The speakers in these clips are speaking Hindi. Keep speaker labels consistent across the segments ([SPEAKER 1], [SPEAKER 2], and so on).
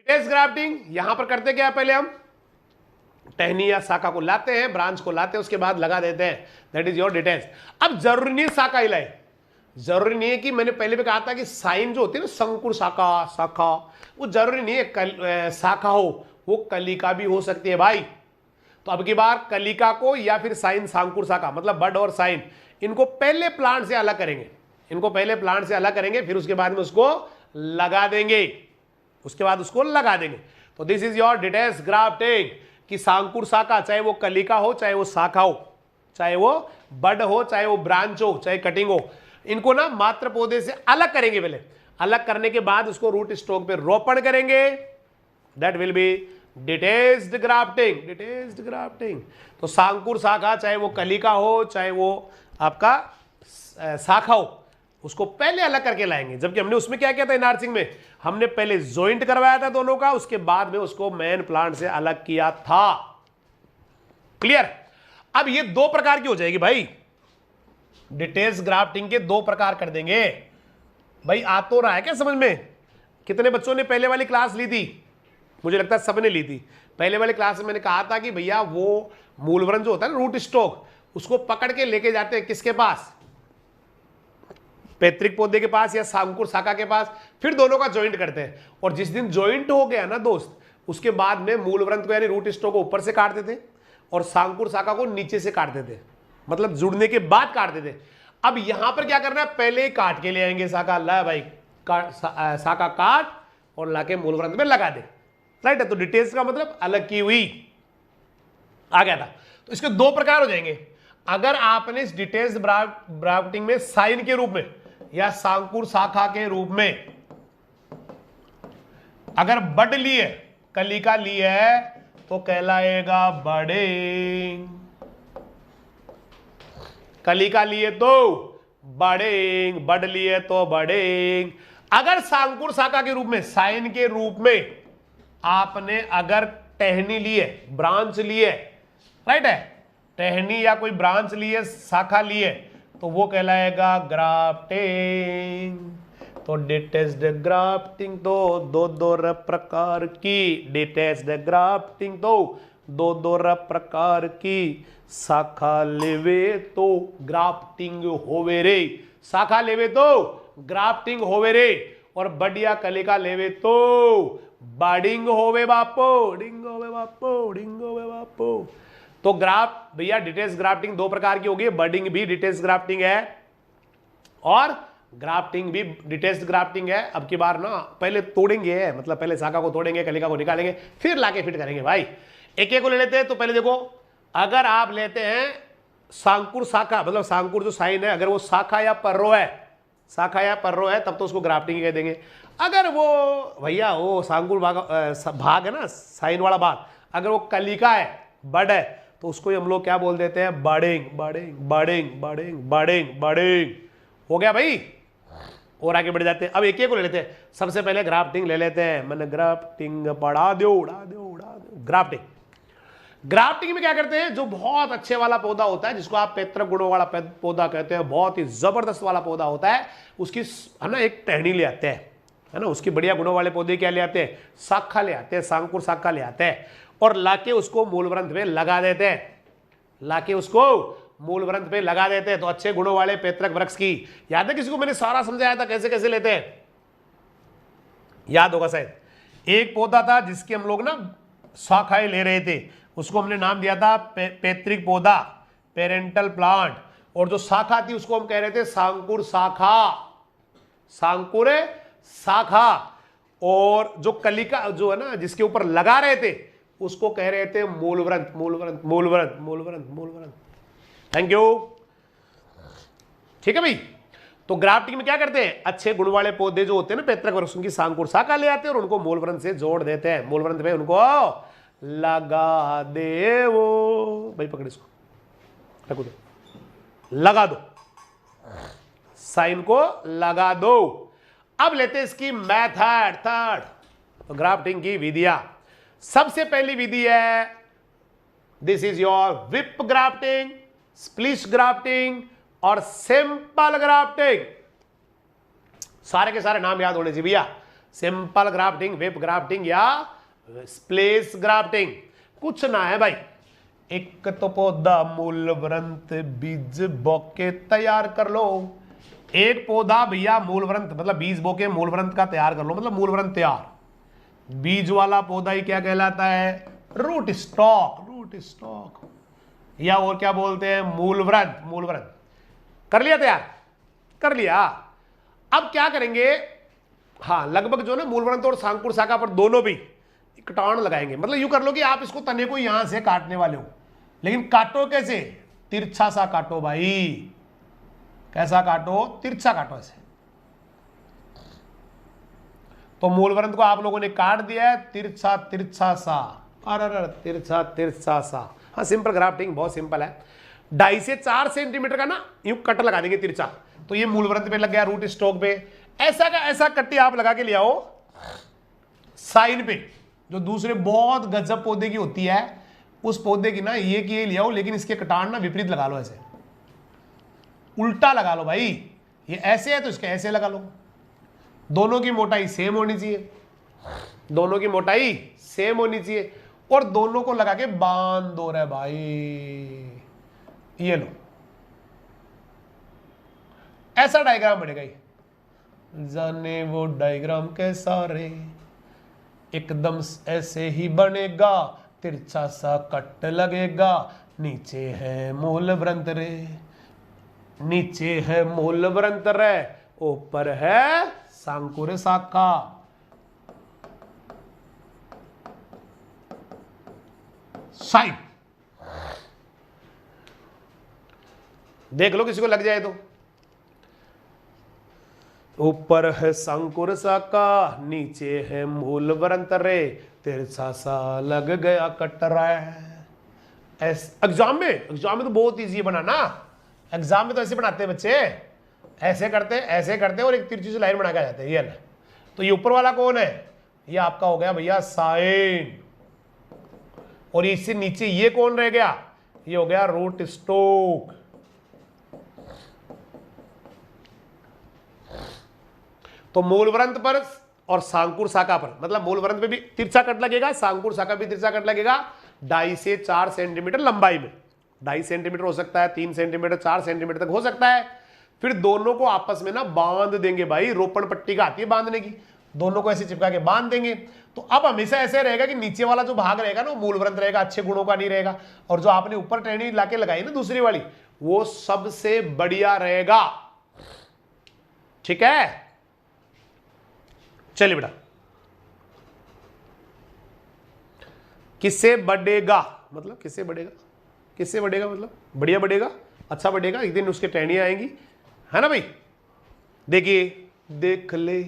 [SPEAKER 1] डिटेल्स ग्राफ्टिंग यहां पर करते क्या है, पहले हम टहनी या शाखा को लाते हैं, ब्रांच को लाते हैं, उसके बाद लगा देते हैं, दैट इज योर डिटेल्स। अब जरूरी नहीं शाखा हिलाए, जरूरी नहीं है कि मैंने पहले भी कहा था कि साइन जो होती है ना, शंकुर शाखा, शाखा, वो जरूरी नहीं है शाखा हो, वो कलिका भी हो सकती है भाई। तो अब की बार कलिका को या फिर साइन शंकुर शाखा मतलब बड और साइन, इनको पहले प्लांट से अलग करेंगे, इनको पहले प्लांट से अलग करेंगे, फिर उसके बाद में उसको लगा देंगे, उसके बाद उसको लगा देंगे। तो this is your details grafting कि शंकुर शाखा, चाहे वो कलिका हो, चाहे वो शाखा हो, चाहे वो बड हो, चाहे वो ब्रांच हो, चाहे कटिंग हो, इनको ना मात्र पौधे से अलग करेंगे। पहले अलग करने के बाद उसको रूट स्टॉक पे रोपण करेंगे, that will be detailed grafting, detailed grafting. तो शंकुर शाखा, चाहे वो कलिका हो, चाहे वो आपका शाखा हो, उसको पहले अलग करके लाएंगे। जबकि हमने उसमें क्या किया था एनहार्सिंग में, हमने पहले जॉइंट करवाया था दोनों का, उसके बाद में उसको मेन प्लांट से अलग किया था। क्लियर? अब ये दो प्रकार की हो जाएगी भाई, डिटेल्स ग्राफ्टिंग के दो प्रकार कर देंगे भाई। आ तो रहा है क्या समझ में? कितने बच्चों ने पहले वाली क्लास ली थी? मुझे लगता है सबने ली थी। पहले वाली क्लास में मैंने कहा था कि भैया वो मूलवरण जो होता है ना, रूट स्टॉक, उसको पकड़ के लेके जाते हैं किसके पास, पैतृक पौधे के पास या शंकुर शाखा के पास, फिर दोनों का ज्वाइंट करते हैं। और जिस दिन ज्वाइंट हो गया ना दोस्त, उसके बाद में मूलवृंत को यानी रूट स्टॉक को ऊपर से काट देते और शंकुर शाखा को नीचे से काट देते, मतलब जुड़ने के बाद काट देते। अब यहां पर क्या करना है, पहले ही काट के ले आएंगे शाखा, ला भाई शाखा काट और लाके मूलवृंत में लगा दे, राइट है। तो डिटेल्स का मतलब अलग की हुई आ गया था। तो इसके दो प्रकार हो जाएंगे। अगर आपने इस डिटेल्स ग्राफ्टिंग में साइन के रूप में या शंकुर शाखा के रूप में अगर बड ली है, कलिका ली है, तो कहलाएगा बडिंग। कलिका लिए तो बडिंग, बड लिए तो बडिंग। अगर शंकुर शाखा के रूप में, साइन के रूप में आपने अगर टहनी ली है, ब्रांच ली है, राइट है, टहनी या कोई ब्रांच ली है, शाखा ली है, तो वो कहलाएगा ग्राफ्टिंग। तो डिटेल्स्ड ग्राफ्टिंग तो दो प्रकार की, डिटेल्स्ड ग्राफ्टिंग तो दो प्रकार की। शाखा लेवे तो ग्राफ्टिंग होवे रे, शाखा लेवे तो ग्राफ्टिंग होवे रे, और बढ़िया कलिका लेवे तो बडिंग होवे बापो, डिंग होवे बापो, डिंग होवे बापो। तो ग्राफ भैया डिटेल्स ग्राफ्टिंग दो प्रकार की होगी, बडिंग भी डिटेल्स ग्राफ्टिंग है और ग्राफ्टिंग भी डिटेल्स ग्राफ्टिंग है। अब की बार ना पहले तोड़ेंगे, मतलब पहले शाखा को तोड़ेंगे, कलिका को निकालेंगे, फिर लाके फिट करेंगे भाई। एक एक को ले लेते हैं। तो पहले देखो, अगर आप लेते हैं शंकुर शाखा, मतलब शंकुर जो साइन है, अगर वो शाखा या पर्रो है, शाखा या पर्रो है, तब तो उसको ग्राफ्टिंग कह देंगे। अगर वो भैया वो शंकुर भाग है ना, साइन वाला भाग, अगर वो कलिका है, बड है, तो उसको हम लोग क्या बोल देते हैं, budding, budding, budding, budding, budding, budding. हो गया भाई। और आगे बढ़ जाते हैं। अब एक एक को ले लेते हैं। सबसे पहले ग्राफ्टिंग ले लेते हैं। मैंने ग्राफ्टिंग पढ़ा दो, उड़ा दो, उड़ा दो। ग्राफ्टिंग, ग्राफ्टिंग में क्या करते हैं, जो बहुत अच्छे वाला पौधा होता है, जिसको आप पैतृक गुणों वाला पौधा कहते हैं, बहुत ही जबरदस्त वाला पौधा होता है, उसकी है ना एक टहनी ले आते हैं, है ना, उसकी बढ़िया गुणों वाले पौधे क्या ले आते हैं, शाखा ले आते हैं, शंकुर शाखा ले आते हैं, और लाके उसको मूलवृंत में लगा देते हैं, लाके उसको मूलवृंत पे लगा देते हैं। तो अच्छे गुणों वाले पैतृक वृक्ष की, याद है किसी को मैंने सारा समझाया था कैसे कैसे लेते हैं, याद होगा शायद। एक पौधा था जिसके हम लोग ना शाखाएं ले रहे थे, उसको हमने नाम दिया था पैतृक पौधा, पेरेंटल प्लांट, और जो शाखा थी उसको हम कह रहे थे शंकुर शाखा, शंकुर शाखा, और जो कलिका जो है ना जिसके ऊपर लगा रहे थे उसको कह रहे थे मूलवृंत, मूलवृंत, मूलवृंत, मूलवृंत, मूलवृंत। Thank you. ठीक है भाई। तो ग्राफ्टिंग में क्या करते हैं, अच्छे गुण वाले पौधे जो होते हैं ना पैतृक वृक्ष, उनकी शंकुर शाखा ले आते हैं और उनको मूलवृंत से जोड़ देते हैं, मूलवृंत पे उनको लगा दे। वो भाई पकड़ इसको, रखो दो, लगा दो, साइन को लगा दो। अब लेते हैं इसकी मेथड, थर्ड, तो ग्राफ्टिंग की विधियां। सबसे पहली विधि है, this is your whip grafting, splice grafting और सिंपल ग्राफ्टिंग। सारे के सारे नाम याद होने चाहिए भैया, सिंपल ग्राफ्टिंग, वेब ग्राफ्टिंग या स्प्लेस ग्राफ्टिंग, कुछ ना है भाई। एक तो पौधा मूलवृंत बीज बोके तैयार कर लो, एक पौधा भैया मूलवृंत मतलब बीज बोके मूलवृंत का तैयार कर लो, मतलब मूलवृंत तैयार। बीज वाला पौधा ही क्या कहलाता है? रूट स्टॉक, रूट स्टॉक, या और क्या बोलते हैं? मूलवृंत, मूलवृंत। कर लिया तैयार? कर लिया। अब क्या करेंगे, हाँ लगभग जो ना मूलवृंत और सांकुर शाखा पर दोनों भी कटान लगाएंगे। मतलब यूं कर लो कि आप इसको तने को यहां से काटने वाले हो, लेकिन काटो कैसे? तिरछा सा काटो भाई। कैसा काटो? तिरछा काटो ऐसे। तो मूलवृंत को आप लोगों ने काट दिया है, तिरछा तिरछा सा, अरे तिरछा तिरछा सा। हाँ सिंपल ग्राफ्टिंग बहुत सिंपल है। 2.5 से 4 सेंटीमीटर का ना यूं कट लगा देंगे तिरछा, तो ये मूलवृंत पे लग गया, रूट स्टॉक पे। ऐसा का ऐसा कट्टी आप लगा के ले आओ साइन पे, जो दूसरे बहुत गजब पौधे की होती है, उस पौधे की ना ये की ले आओ, लेकिन इसके कटान ना विपरीत लगा लो, ऐसे उल्टा लगा लो भाई। ये ऐसे है तो इसके ऐसे लगा लो। दोनों की मोटाई सेम होनी चाहिए, दोनों की मोटाई सेम होनी चाहिए, और दोनों को लगा के बांध दो रे भाई। ये लो, ऐसा डायग्राम बनेगा। ये जाने वो डायग्राम कैसा रे, एकदम ऐसे ही बनेगा, तिरछा सा कट लगेगा, नीचे है मूलवृंत रे, नीचे है मूलवृंत रे, ऊपर है सांकुर शाखा। साइन देख लो किसी को लग जाए तो। ऊपर है सांकुर शाखा, नीचे है मूलवृंत रे, तिरछा सा लग गया कट रहा है। एग्जाम में तो बहुत इजी बनाना। एग्जाम में तो ऐसे बनाते हैं बच्चे, ऐसे करते और एक तिरछी सी लाइन बना के आ जाते हैं। ये ना, तो ये ऊपर वाला कौन है? ये आपका हो गया भैया साइन, और इससे नीचे ये कौन रह गया? ये हो गया रूट स्टॉक। तो मूलवृंत पर और सांकुर शाखा पर, मतलब मूलवृंत पे भी तिरछा कट लगेगा, सांकुर शाखा भी तिरछा कट लगेगा। 2.5 से 4 सेंटीमीटर लंबाई में, 2.5 सेंटीमीटर हो सकता है, 3 सेंटीमीटर, 4 सेंटीमीटर तक हो सकता है। फिर दोनों को आपस में ना बांध देंगे भाई, रोपण पट्टी का आती है बांधने की, दोनों को ऐसे चिपका के बांध देंगे। तो अब हमेशा ऐसे रहेगा कि नीचे वाला जो भाग रहेगा ना वो मूलवृंत रहेगा, अच्छे गुणों का नहीं रहेगा, और जो आपने ऊपर टहनी लाके लगाई ना दूसरी वाली, वो सबसे बढ़िया रहेगा। ठीक है, चलिए बेटा। किससे बढ़ेगा मतलब किससे बढ़ेगा? किससे बढ़ेगा मतलब बढ़िया बढ़ेगा, अच्छा बढ़ेगा, एक दिन उसके टहनियां आएंगी, है ना भाई। देखिए, देख ले,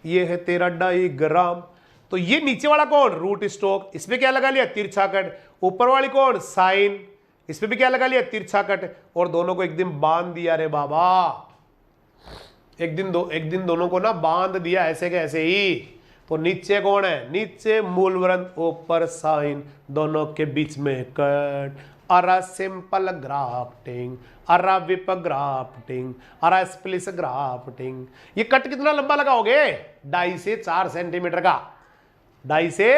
[SPEAKER 1] ये है तेरा डायग्राम। तो ये नीचे वाला कौन? रूट स्टॉक, इसमें क्या लगा लिया? तिरछा कट। ऊपर वाली कौन? साइन, इसमें भी क्या लगा लिया? तिरछा कट। और दोनों को एक दिन बांध दिया रे बाबा, एक दिन दोनों को ना बांध दिया, ऐसे के ऐसे ही। तो नीचे कौन है? नीचे मूलवृंत, ऊपर साइन, दोनों के बीच में कट। अरा सिंपल ग्राफ्टिंग, अरा विप ग्राफ्टिंग, अरा स्प्लिस ग्राफ्टिंग। ये कट कितना लंबा लगाओगे? 2.5 से 4 सेंटीमीटर का, 2.5 से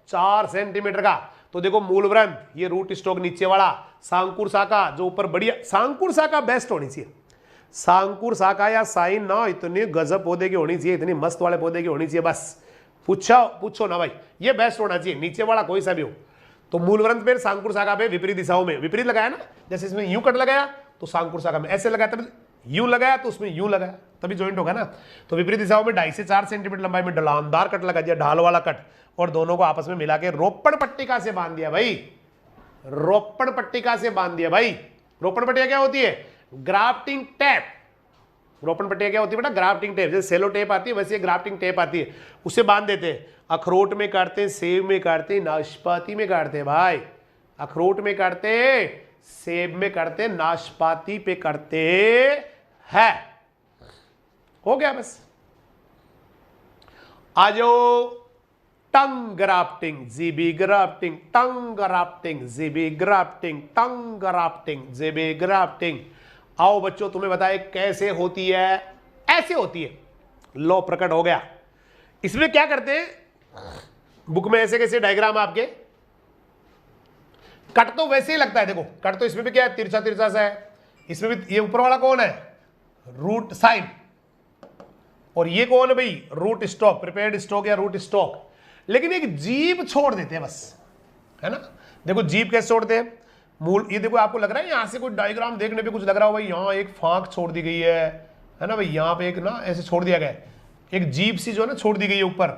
[SPEAKER 1] 4 सेंटीमीटर का। तो देखो मूलवृंत, ये रूट स्टॉक नीचे वाला, सांकुर शाखा जो ऊपर, बढ़िया सांकुर शाखा बेस्ट होनी चाहिए। सांकुर शाखा या साइन ना इतनी गजब पौधे की होनी चाहिए, इतनी मस्त वाले पौधे की होनी चाहिए। बस पूछो ना भाई, ये बेस्ट होना चाहिए, नीचे वाला कोई सा भी हो। तो मूलवृंत पे, सांकुर शाखा पे विपरीत दिशाओं में विपरीत लगाया ना, जैसे इसमें यूं कट लगाया तो सांकुर शाखा में ऐसे लगाया, तभी यूं लगाया तो उसमें यूं लगाया, तभी ज्वाइंट होगा ना। तो विपरीत दिशाओं में 2.5 से 4 सेंटीमीटर लंबाई में ढलानदार कट लगा दिया, ढाल वाला कट, और दोनों को आपस में मिला के रोपण पट्टिका से बांध दिया भाई, रोपण पट्टिका से बांध दिया भाई। रोपण पट्टिका क्या होती है? Grafting tape. रोपण पट्टिका क्या होती है बेटा? Grafting tape. जैसे सेलो टेप आती है वैसे ग्राफ्टिंग टेप आती है, उसे बांध देते हैं। अखरोट में काटते हैं, सेब में काटते हैं, नाशपाती में काटते हैं भाई। अखरोट में काटते हैं, सेब में काटते हैं, नाशपाती पे काटते हैं। हो गया बस। आ जाओ टंग ग्राफ्टिंग, जीबी ग्राफ्टिंग, टंग ग्राफ्टिंग, जीबी ग्राफ्टिंग, टंग ग्राफ्टिंग, जीबी ग्राफ्टिंग। आओ बच्चों, तुम्हें बताए कैसे होती है? ऐसे होती है। लो प्रकट हो गया। इसमें क्या करते हैं, बुक में ऐसे कैसे डायग्राम आपके, कट तो वैसे ही लगता है, देखो कट तो इसमें भी क्या है, तिरछा तिरछा सा है, इसमें भी ये ऊपर वाला कौन है, रूट साइन, और ये कौन है भाई, रूट स्टॉक, प्रिपेयर्ड स्टॉक या रूट स्टॉक। लेकिन एक जीभ छोड़ देते हैं बस, है ना। देखो जीभ कैसे छोड़ते हैं, मूल, ये देखो आपको लग रहा है यहां से कोई डायग्राम देखने पे कुछ लग रहा हो भाई, यहाँ एक फांक छोड़ दी गई है ना भाई, यहाँ पे एक ना ऐसे छोड़ दिया गया है, एक जीभ सी जो है ना छोड़ दी गई है ऊपर,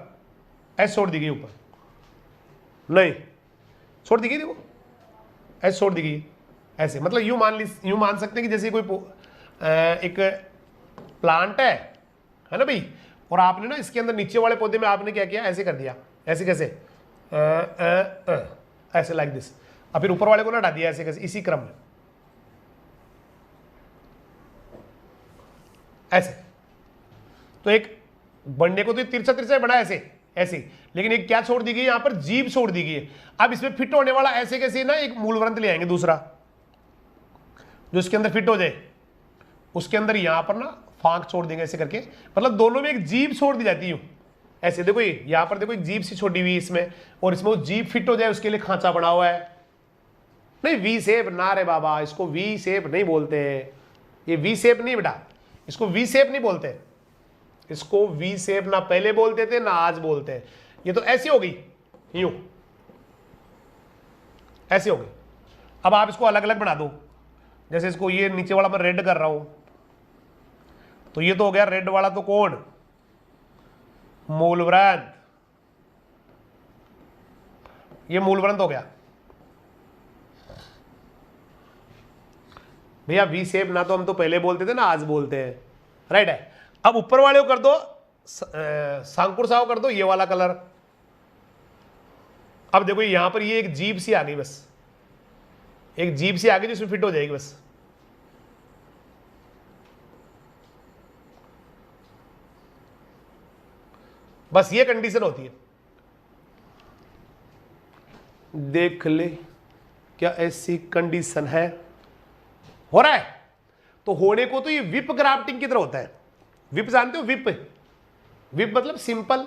[SPEAKER 1] ऐसे छोड़ दी गई ऊपर, नहीं छोड़ दी गई, देखो ऐसे छोड़ दी गई, ऐसे, मतलब यूं मान सकते हैं कि जैसे कोई एक प्लांट है ना भाई, और आपने ना इसके अंदर नीचे वाले पौधे में आपने क्या किया, ऐसे कर दिया, ऐसे कैसे ऐसे लाइक दिस, अब फिर ऊपर वाले को ना हटा दिया ऐसे कैसे, इसी क्रम में ऐसे। तो एक बनने को तो तिरछा तिरछा बना ऐसे ऐसे, लेकिन एक क्या छोड़ दी गई, यहां पर जीभ छोड़ दी गई है। अब इसमें फिट होने वाला ऐसे कैसे ना, एक मूल ग्रंथ ले आएंगे दूसरा जो इसके अंदर फिट हो जाए, उसके अंदर यहां पर ना फांक छोड़ देंगे ऐसे करके, मतलब दोनों में एक जीभ छोड़ दी जाती है ऐसे। देखो ये यहां पर देखो एक जीभ सी छोड़ी हुई इसमें, और इसमें वो जीभ फिट हो जाए उसके लिए खांचा बना हुआ है। नहीं वी शेप ना रे बाबा, इसको वी शेप नहीं बोलते, ये वी शेप नहीं बेटा, इसको वी शेप नहीं बोलते, इसको वी शेप ना पहले बोलते थे ना आज बोलते हैं। ये तो ऐसी हो गई, यूं ऐसे हो गई। अब आप इसको अलग अलग बना दो, जैसे इसको ये नीचे वाला मैं रेड कर रहा हूं, तो ये तो हो गया रेड वाला, तो कौन, मूलव्रंथ, ये मूलव्रंथ हो गया भैया। वी शेप ना तो हम तो पहले बोलते थे ना आज बोलते हैं, राइट है। अब ऊपर वाले को कर दो सांकुर साव कर दो ये वाला कलर। अब देखो यहां पर ये एक जीभ सी आ गई, बस एक जीभ सी आ गई जिसमें फिट हो जाएगी बस, बस ये कंडीशन होती है। देख ले क्या ऐसी कंडीशन है, हो रहा है। तो होने को तो ये विप ग्राफ्टिंग की तरह होता है। विप जानते हो, विप, विप मतलब सिंपल,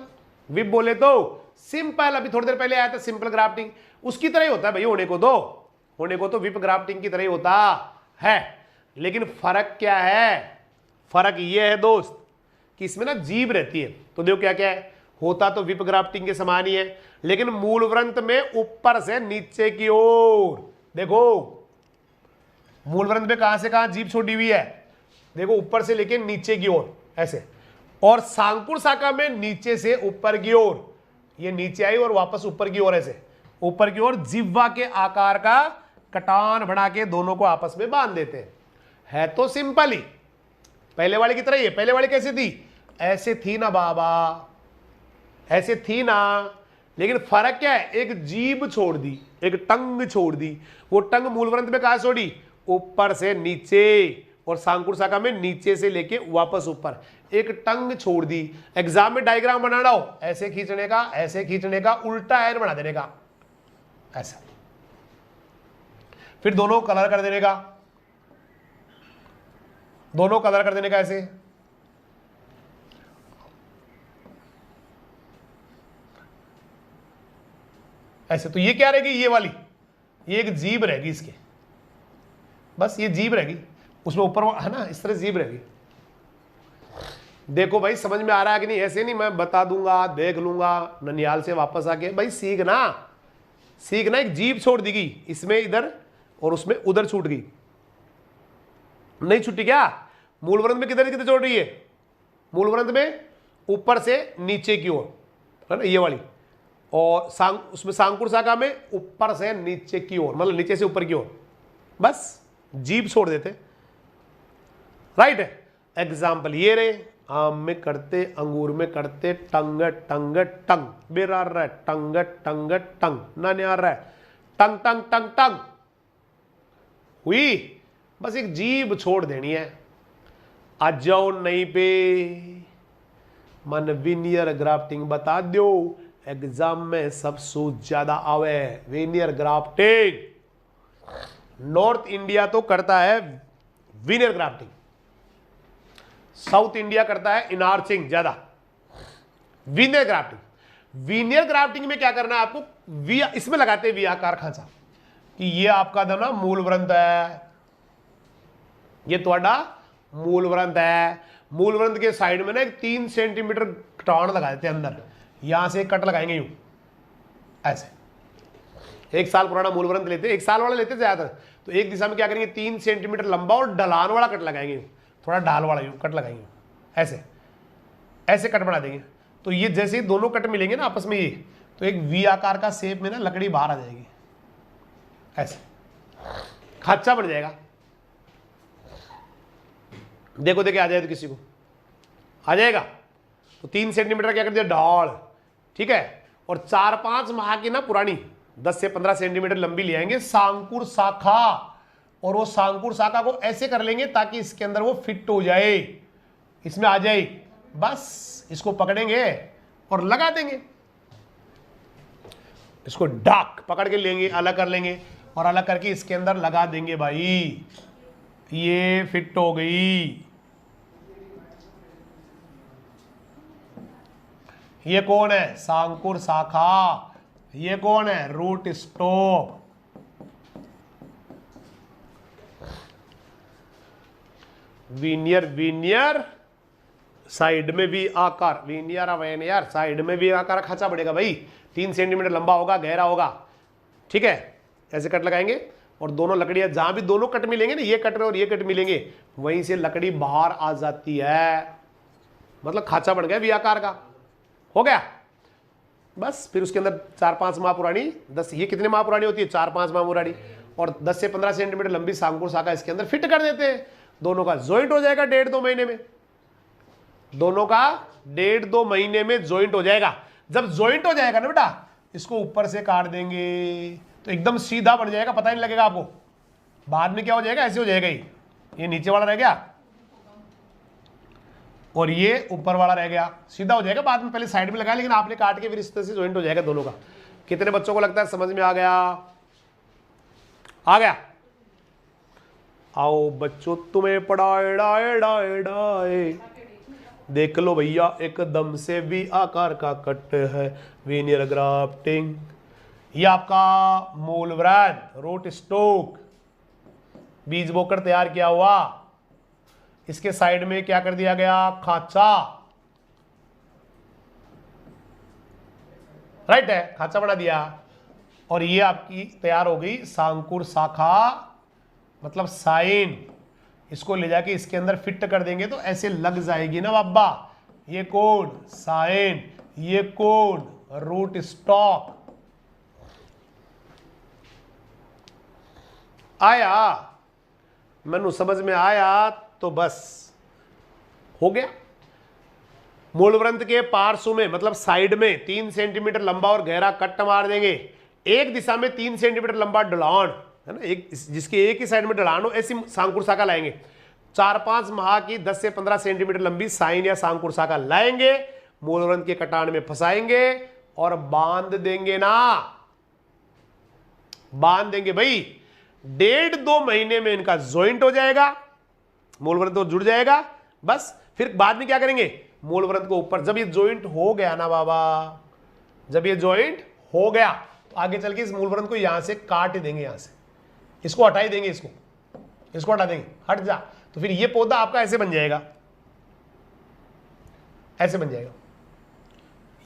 [SPEAKER 1] विप बोले तो सिंपल, अभी थोड़ी देर पहले आया था सिंपल ग्राफ्टिंग, उसकी तरह ही होता है भाई। होने को तो विप ग्राफ्टिंग की तरह ही होता है। लेकिन फर्क क्या है, फर्क ये है दोस्त कि इसमें ना जीभ रहती है। तो देखो क्या क्या है, होता तो विप ग्राफ्टिंग के समान ही है, लेकिन मूल व्रंत में ऊपर से नीचे की ओर, देखो मूल व्रंत में कहां से कहां जीभ छोड़ी हुई है, देखो ऊपर से लेके नीचे की ओर ऐसे, और सांकुर शाखा में नीचे से ऊपर की ओर, ये नीचे आई और वापस ऊपर की ओर ऐसे, ऊपर की ओर जिह्वा के आकार का कटान बना के दोनों को आपस में बांध देते हैं। है तो सिंपल ही, पहले वाले की तरह ही है। पहले वाली कैसे थी, ऐसे थी ना बाबा, ऐसे थी ना, लेकिन फर्क क्या है, एक जीभ छोड़ दी, एक टंग छोड़ दी। वो टंग मूल व्रंत में कहां छोड़ी, ऊपर से नीचे, और सांकुर शाखा में नीचे से लेके वापस ऊपर, एक टंग छोड़ दी। एग्जाम में डायग्राम बनाना हो, ऐसे खींचने का, ऐसे खींचने का, उल्टा एन बना देने का ऐसा, फिर दोनों कलर कर देने का, दोनों कलर कर देने का ऐसे। ऐसे तो ये क्या रहेगी, ये वाली, ये एक जीभ रहेगी इसके, बस ये जीभ रहेगी, उसमें ऊपर है ना इस तरह जीभ रहेगी। देखो भाई समझ में आ रहा है कि नहीं, ऐसे नहीं मैं बता दूंगा देख लूंगा ननियाल से वापस आके, भाई सीखना सीखना। एक जीभ छोड़ दी गई इसमें इधर और उसमें उधर छूट गई, नहीं छूटी क्या, मूल व्रंत में किधर किधर छोड़ रही है, मूल व्रंत में ऊपर से नीचे की ओर है ना ये वाली, और उसमें सांकुर शाखा में ऊपर से नीचे की ओर, मतलब नीचे से ऊपर की ओर, बस जीभ छोड़ देते, राइट है। एग्जाम्पल ये रहे, आम में करते, अंगूर में करते, टंग टंग टंग, बेरार रहा टंग टंग टंग, ननियार रहा टंग टंग टंग टंग हुई, बस एक जीभ छोड़ देनी है। आ जाओ नहीं पे मन विनियर ग्राफ्टिंग बता दो, एग्जाम में सबसे ज्यादा आवे विनियर ग्राफ्टिंग। नॉर्थ इंडिया तो करता है विनियर ग्राफ्टिंग, साउथ इंडिया करता है इनार्चिंग ज्यादा। Veneer grafting. वीनियर ग्राफ्टिंग में क्या करना है आपको, वी इसमें लगाते हैं वी आकार खांचा कि ये आपका ना मूल व्रंत है, ये थोड़ा मूल व्रंत है। मूल व्रंत के साइड में ना एक 3 सेंटीमीटर टाण लगा देते हैं अंदर, यहां से कट लगाएंगे यूं ऐसे। 1 साल पुराना मूल व्रंत लेते, 1 साल वाला लेते ज्यादातर, तो एक दिशा में क्या करेंगे 3 सेंटीमीटर लंबा और ढलान वाला कट लगाएंगे, थोड़ा ढाल वाला यूं कट लगाएंगे ऐसे, ऐसे कट बना देंगे। तो ये जैसे ही दोनों कट मिलेंगे ना आपस में ये, तो एक वी आकार का शेप में ना लकड़ी बाहर आ जाएगी ऐसे, खाचा बन जाएगा। देखो देखे आ जाए तो किसी को आ जाएगा। तो 3 सेंटीमीटर क्या कर दिया ढाल, ठीक है। और 4-5 माह की ना पुरानी 10 से 15 सेंटीमीटर लंबी ले आएंगे सांकुर शाखा, और वो सांकुर शाखा को ऐसे कर लेंगे ताकि इसके अंदर वो फिट हो जाए, इसमें आ जाए। बस इसको पकड़ेंगे और लगा देंगे, इसको डाक पकड़ के लेंगे, अलग कर लेंगे और अलग करके इसके अंदर लगा देंगे भाई, ये फिट हो गई। ये कौन है, सांकुर शाखा। ये कौन है, root stock. Veneer, veneer side में भी आकार, वीनियर वेनियर साइड में भी आकार, खाचा बढ़ेगा भाई, 3 सेंटीमीटर लंबा होगा, गहरा होगा, ठीक है। ऐसे कट लगाएंगे और दोनों लकड़ियां जहां भी दोनों कट मिलेंगे ना, ये कट और ये कट मिलेंगे, वहीं से लकड़ी बाहर आ जाती है, मतलब खाचा बन गया वी आकार का, हो गया। बस फिर उसके अंदर 4-5 माह पुरानी 10, ये कितने माह पुरानी होती है, 4-5 माह पुरानी, और 10 से 15 सेंटीमीटर लंबी सांकुर शाखा इसके अंदर फिट कर देते हैं। दोनों का ज्वाइंट हो जाएगा 1.5-2 महीने में, दोनों का 1.5-2 महीने में ज्वाइंट हो जाएगा। जब ज्वाइंट हो जाएगा ना बेटा, इसको ऊपर से काट देंगे तो एकदम सीधा बन जाएगा, पता नहीं लगेगा आपको। बाद में क्या हो जाएगा, ऐसे हो जाएगा ही, ये नीचे वाला रह गया और ये ऊपर वाला रह गया, सीधा हो जाएगा। बाद में पहले साइड में लगाया, लेकिन आपने काट के फिर इस तरह से ज्वाइंट हो जाएगा दोनों का। कितने बच्चों को लगता है समझ में आ गया, आ गया। आओ बच्चों तुम्हें पढ़ाए डाए डाए डाए, देख लो भैया एकदम से भी आकार का कट है, वीनियर ग्राफ्टिंग। ये आपका मूल व्रत, रूट स्टोक, बीज बोकर तैयार किया हुआ, इसके साइड में क्या कर दिया गया, खांचा, राइट है, खांचा बना दिया। और ये आपकी तैयार हो गई सांकुर शाखा, मतलब साइन। इसको ले जाके इसके अंदर फिट कर देंगे तो ऐसे लग जाएगी ना बाबा। ये कोड साइन, ये कोड रूट स्टॉक। आया, मैनू समझ में आया तो बस हो गया। मूल व्रंत के पार्श्व में मतलब साइड में 3 सेंटीमीटर लंबा और गहरा कट मार देंगे, एक दिशा में 3 सेंटीमीटर लंबा ढलान है ना, एक जिसके एक ही साइड में ढलान हो, ऐसी सांकुर शाखा लाएंगे। 4-5 माह की 10 से 15 सेंटीमीटर लंबी साइन या सांकुर शाखा लाएंगे, मूल व्रंत के कटान में फंसाएंगे और बांध देंगे ना, बांध देंगे भाई। 1.5-2 महीने में इनका ज्वाइंट हो जाएगा, मूल व्रंत तो जुड़ जाएगा। बस फिर बाद में क्या करेंगे, मूल व्रंत को ऊपर, जब ये ज्वाइंट हो गया ना बाबा, जब ये ज्वाइंट हो गया तो आगे चल के इस मूल व्रंत को यहां से काट देंगे, यहां से इसको हटा ही देंगे, इसको हटा देंगे, हट जा। तो फिर ये पौधा आपका ऐसे बन जाएगा, ऐसे बन जाएगा,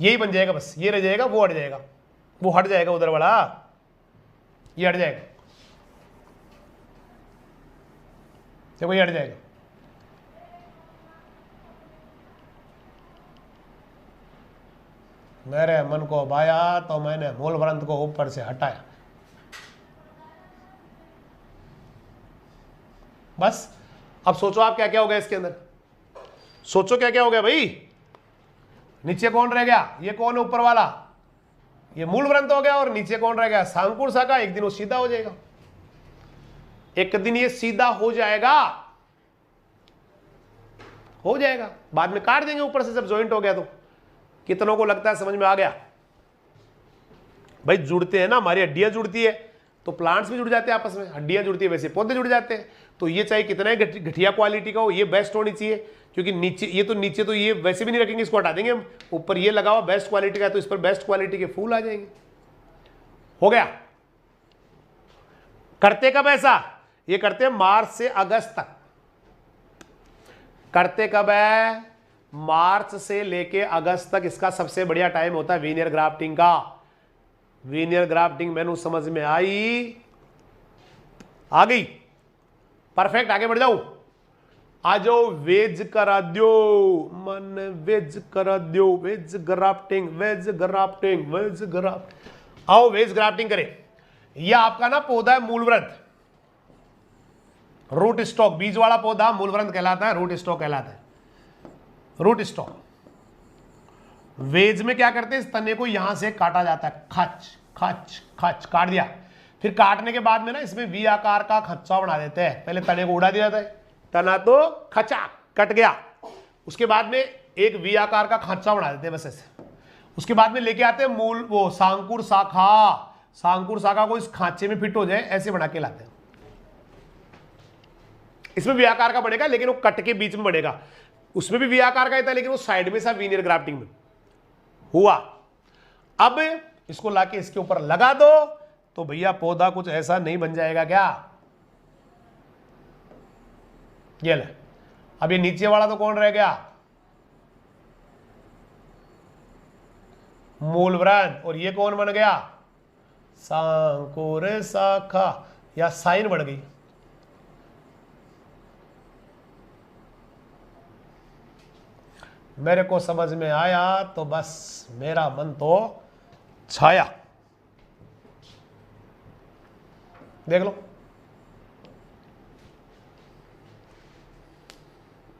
[SPEAKER 1] यही बन जाएगा, बस ये रह जाएगा, वो हट जाएगा, वो हट जाएगा उधर वाला, ये हट जाएगा, देखो ये हट जाएगा। मेरे मन को भाया तो मैंने मूल व्रंत को ऊपर से हटाया, बस। अब सोचो आप क्या क्या हो गया इसके अंदर, सोचो क्या क्या हो गया भाई। नीचे कौन रह गया, ये कौन है ऊपर वाला, ये मूल व्रंत हो गया, और नीचे कौन रह गया, सांकुर शाखा। एक दिन वो सीधा हो जाएगा, एक दिन ये सीधा हो जाएगा, हो जाएगा, बाद में काट देंगे ऊपर से जब ज्वाइंट हो गया तो। कितनों को लगता है समझ में आ गया भाई। जुड़ते हैं ना, हमारी हड्डियां जुड़ती है तो प्लांट्स भी जुड़ जाते हैं आपस में, हड्डियां जुड़ती है वैसे पौधे जुड़ जाते हैं। तो ये चाहे कितना घटिया क्वालिटी का हो, ये बेस्ट होनी चाहिए, क्योंकि नीचे तो ये वैसे भी नहीं रखेंगे, इसको हटा देंगे हम। ऊपर ये लगा हुआ बेस्ट क्वालिटी का है, तो इस पर बेस्ट क्वालिटी के फूल आ जाएंगे। हो गया। करते कब ऐसा? ये करते हैं मार्च से अगस्त तक। करते कब है? मार्च से लेके अगस्त तक इसका सबसे बढ़िया टाइम होता है वीनियर ग्राफ्टिंग का। वीनियर ग्राफ्टिंग मैंने समझ में आई? आ गई? परफेक्ट। आगे बढ़ जाऊं? आ जाओ। वेज करा दो मन, वेज करा दो, wedge grafting, wedge grafting, wedge graft. आओ वेज ग्राफ्टिंग करें। यह आपका ना पौधा है मूलव्रत, रूट स्टॉक, बीज वाला पौधा मूलव्रत कहलाता है, रूट स्टॉक कहलाता है, रूट स्टॉक। वेज में क्या करते हैं, इस तने को यहां से काटा जाता है, खच खच खच काट दिया। फिर काटने के बाद में ना इसमें वी आकार का खच्चा बना देते हैं। पहले तने को उड़ा दिया जाता है, तना तो खचा कट गया, उसके बाद में एक वी आकार का खांचा बना देते हैं बस ऐसे। उसके बाद में लेके आते हैं मूल वो सांकुर शाखा, सांकुर शाखा को इस खांचे में फिट हो जाए ऐसे बना के लाते हैं। इसमें वी आकार का बनेगा, लेकिन वो कट के बीच में बनेगा। उसमें भी वी आकार का ही था, लेकिन वो साइड में सा वीनियर ग्राफ्टिंग में हुआ। अब इसको लाके इसके ऊपर लगा दो तो भैया पौधा कुछ ऐसा नहीं बन जाएगा क्या? ये ले। अब ये नीचे वाला तो कौन रह गया? मूलव्रत। और ये कौन बन गया? सांकुर शाखा, या साइन बढ़ गई। मेरे को समझ में आया तो बस मेरा मन तो छाया। देख लो,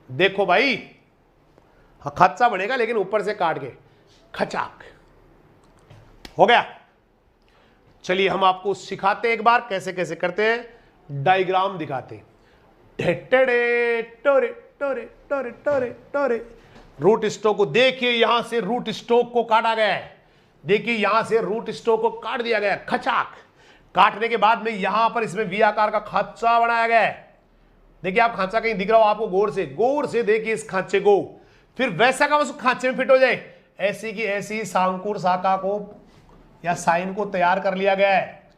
[SPEAKER 1] देखो भाई, खच्चा बनेगा लेकिन ऊपर से काट के खचाक हो गया। चलिए हम आपको सिखाते एक बार कैसे कैसे करते हैं, डायग्राम दिखाते हैं। टोरे टोरे टोरे टोरे टोरे। रूट स्टॉक को देखिए, यहां से रूट स्टॉक को काटा गया है। देखिए यहां से रूट स्टॉक को काट दिया गया है, खचाक। काटने के बाद में यहां पर इसमें वी आकार का खांचा बनाया गया है। देखिए आप खांचा कहीं दिख रहा हो आपको, गौर से देखिए इस खांचे को। फिर वैसा का उस खांचे में फिट हो जाए, ऐसी की ऐसी सांकुर शाखा को या साइन को तैयार कर लिया गया है।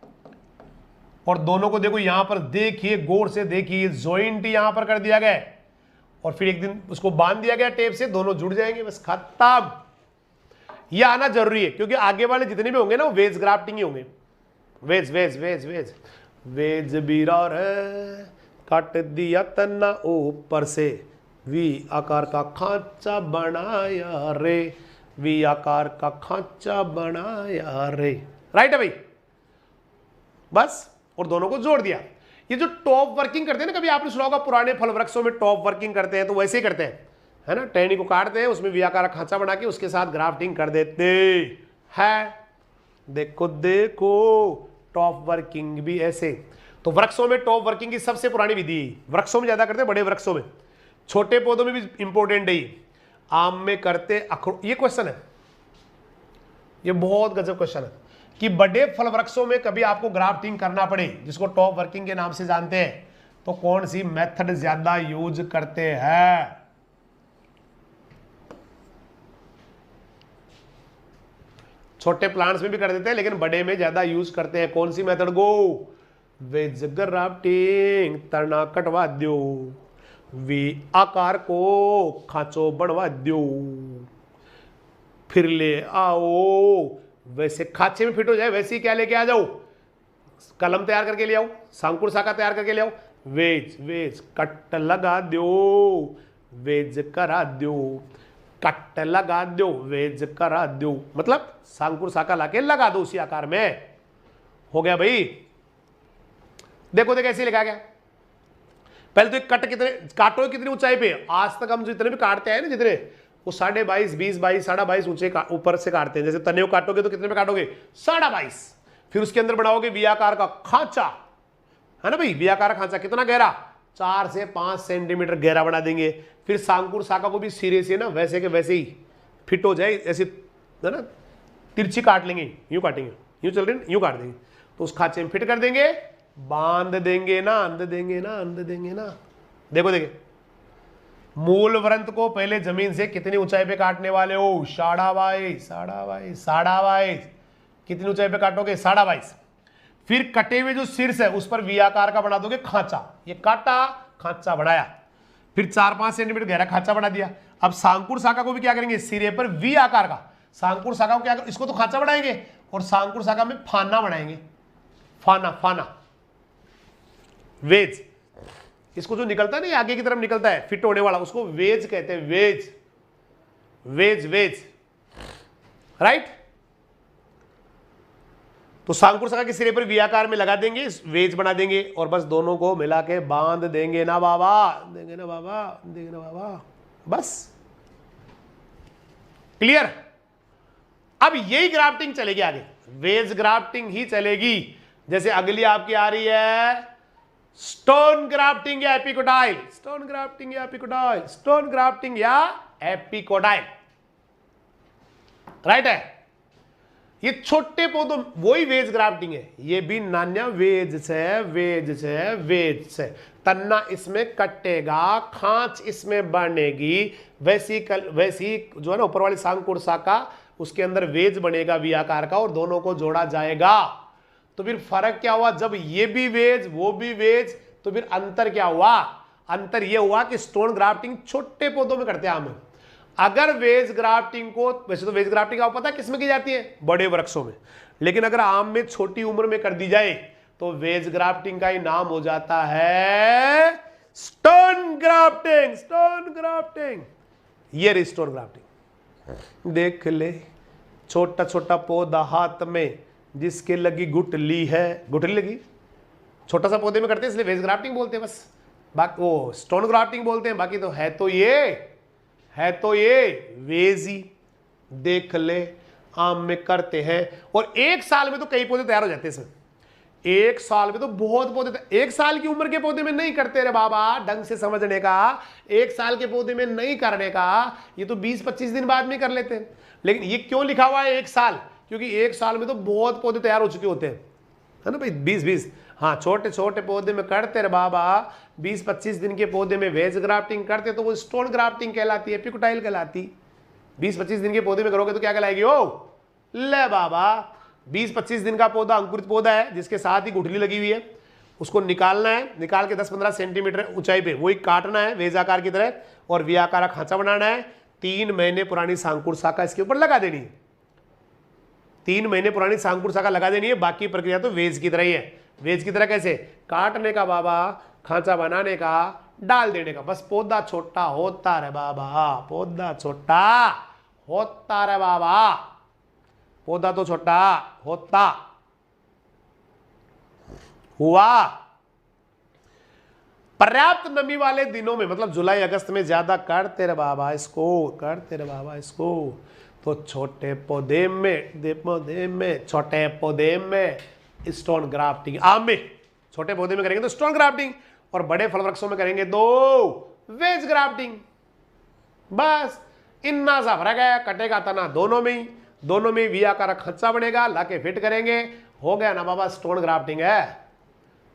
[SPEAKER 1] और दोनों को देखो यहां पर देखिए, गौर से देखिए, जॉइंट यहां पर कर दिया गया है। और फिर एक दिन उसको बांध दिया गया टेप से, दोनों जुड़ जाएंगे, बस खत्म। यह आना जरूरी है, क्योंकि आगे वाले जितने भी होंगे ना वो वेज ग्राफ्टिंग ही होंगे। Wedge wedge wedge wedge wedge बीरा रे, काट दिया तना ऊपर से, वी आकार का खांचा बनाया रे, वी आकार का खांचा बनाया रे। राइट है भाई? बस, और दोनों को जोड़ दिया। ये जो टॉप वर्किंग करते हैं ना, कभी आपने सुना होगा पुराने फल वृक्षों में टॉप वर्किंग करते हैं, तो वैसे ही करते हैं, है ना। टहनी को काटते हैं, उसमें वी आकार खांचा बना के उसके साथ ग्राफ्टिंग कर देते हैं। देखो देखो, टॉप वर्किंग भी ऐसे। तो वृक्षों में टॉप वर्किंग की सबसे पुरानी विधि, वृक्षों में ज्यादा करते हैं, बड़े वृक्षों में, छोटे पौधों में भी इंपॉर्टेंट है ये। आम में करते, अखरोट। ये क्वेश्चन है, ये बहुत गजब क्वेश्चन है कि बड़े फल वृक्षों में कभी आपको ग्राफ्टिंग करना पड़े, जिसको टॉप वर्किंग के नाम से जानते हैं, तो कौन सी मेथड ज्यादा यूज करते हैं? छोटे प्लांट्स में भी कर देते हैं, लेकिन बड़े में ज्यादा यूज करते हैं कौन सी मेथड को? Veg grafting. तना कटवा दो, वी आकार को खांचो बनवा दो, फिर ले आओ, वैसे खांचे में फिट हो जाए वैसे ही क्या लेके आ जाओ, कलम तैयार करके ले आओ, सांकुर शाखा तैयार करके ले आओ। वेज वेज कट लगा दो, वेज करा दो, कट लगा दो, वेज करा दो, मतलब सांकुर शाखा लाके लगा दो उसी आकार में। हो गया भाई? देखो देखो ऐसे लिखा गया। पहले तो एक कट कितने काटो, कितनी ऊंचाई पे? आज तक हम जितने भी काटते हैं ना, जितने, वो 22.5, 20-22, 22.5 ऊंचे ऊपर से काटते हैं। जैसे तने को काटोगे तो कितने पे काटोगे? 22.5। फिर उसके अंदर बनाओगे वी आकार का खांचा, है ना भाई। वी आकार का खांचा कितना गहरा? 4 से 5 सेंटीमीटर गहरा बना देंगे। फिर सांकुर शाखा को भी सिरे से ना वैसे के वैसे ही फिट हो जाए, ऐसे, है ना, तिरछी काट लेंगे, यूं काटेंगे, यूं चल रहे यूं काट देंगे, तो उस खांचे में फिट कर देंगे, बांध देंगे ना, अंध देंगे ना, अंध देंगे ना। देखो देखिए, मूल वृंत को पहले जमीन से कितनी ऊंचाई पे काटने वाले हो? 22.5, 22.5। कितनी ऊंचाई पे काटोगे? 22.5। फिर कटे हुए जो शीर्ष है उस पर वी आकार का बना दोगे खांचा। ये काटा, खांचा बढ़ाया, फिर 4-5 सेंटीमीटर गहरा खांचा बना दिया। अब सांकुर शाखा को भी क्या करेंगे? सिरे पर वी आकार का, सांकुर शाखा को क्या कर, इसको तो खांचा बढ़ाएंगे और सांकुर शाखा में फाना बनाएंगे। फाना, फाना, वेज, इसको जो निकलता है ना, आगे की तरफ निकलता है फिट होने वाला, उसको वेज कहते हैं। Wedge, wedge, wedge, right. तो सांकुर शाखा के सिरे पर वी आकार में लगा देंगे, वेज बना देंगे और बस दोनों को मिला के बांध देंगे ना बाबा, देंगे ना बाबा, देंगे ना बाबा, बस। क्लियर? अब यही ग्राफ्टिंग चलेगी आगे, वेज ग्राफ्टिंग ही चलेगी। जैसे अगली आपकी आ रही है स्टोन ग्राफ्टिंग या एपिकोडाइल, स्टोन ग्राफ्टिंग या एपिकोडाइल, स्टोन ग्राफ्टिंग या एपिकोडाइल, राइट है। ये छोटे पौधों, वही वेज ग्राफ्टिंग है। ये भी नान्या वेज से, वेज से, वेज से, तन्ना इसमें कटेगा, खांच इसमें बनेगी, वैसी जो है ना ऊपर वाली सांकुर शाखा, उसके अंदर वेज बनेगा वी आकार का और दोनों को जोड़ा जाएगा। तो फिर फर्क क्या हुआ? जब ये भी वेज वो भी वेज, तो फिर अंतर क्या हुआ? अंतर ये हुआ कि स्टोन ग्राफ्टिंग छोटे पौधों में करते हैं आम में। अगर वेज ग्राफ्टिंग को, वैसे तो वेज ग्राफ्टिंग आपको पता है किसमें की जाती है? बड़े वृक्षों में। लेकिन अगर आम में छोटी उम्र में कर दी जाए तो वेज ग्राफ्टिंग का ही नाम हो जाता है स्टोन ग्राफ्टिंग। स्टोन ग्राफ्टिंग, ये रही स्टोन ग्राफ्टिंग। देख ले, छोटा छोटा पौधा हाथ में जिसके लगी गुठली है, गुठली लगी, छोटा सा पौधे में करते हैं इसलिए वेज ग्राफ्टिंग बोलते हैं बस, बाकी वो स्टोन ग्राफ्टिंग बोलते हैं। बाकी तो है तो ये वेज ही। देख ले, आम में करते हैं और एक साल में तो कई पौधे तैयार हो जाते हैं इसमें। एक साल में तो बहुत पौधे, एक साल की उम्र के पौधे में नहीं करते रे बाबा, ढंग से समझने का। एक साल के पौधे में नहीं करने का, ये तो 20-25 दिन बाद में कर लेते हैं। लेकिन ये क्यों लिखा हुआ है 1 साल? क्योंकि 1 साल में तो बहुत पौधे तैयार हो चुके होते हैं, है ना भाई। 20-20, हाँ, छोटे छोटे पौधे में करते रे बाबा। 20-25 दिन के पौधे में वेज ग्राफ्टिंग करते तो वो स्टोन ग्राफ्टिंग कहलाती है, एपिकोटाइल कहलाती। 20-25 दिन के पौधे में करोगे तो क्या कहलाएगी? ओ ले बाबा, 20-25 दिन का पौधा अंकुरित पौधा है जिसके साथ ही गुठली लगी हुई है, उसको निकालना है, निकाल के 10-15 सेंटीमीटर ऊंचाई पे वही काटना है वेज आकार की तरह और वी आकार का खांचा बनाना है। 3 महीने पुरानी सांकुर शाखा इसके ऊपर लगा देनी है। 3 महीने पुरानी सांकुर शाखा लगा देनी है। बाकी प्रक्रिया तो वेज की तरह ही है। वेज की तरह कैसे? काटने का बाबा, खांचा बनाने का, डाल देने का, बस पौधा छोटा होता रे बाबा, पौधा छोटा होता रे बाबा, पौधा तो छोटा होता हुआ। पर्याप्त नमी वाले दिनों में, मतलब जुलाई अगस्त में ज्यादा करते रे बाबा इसको, करते रे बाबा इसको, तो छोटे पौधे में छोटे पौधे में स्टोन ग्राफ्टिंग। आम में छोटे पौधे में करेंगे तो स्टोन ग्राफ्टिंग और बड़े फल वृक्षों में करेंगे तो वेज ग्राफ्टिंग। बस इतना सा फर्क है, कटेगा तना दोनों में वी आकार खच्चा बनेगा, लाके फिट करेंगे, हो गया ना बाबा, स्टोन ग्राफ्टिंग है।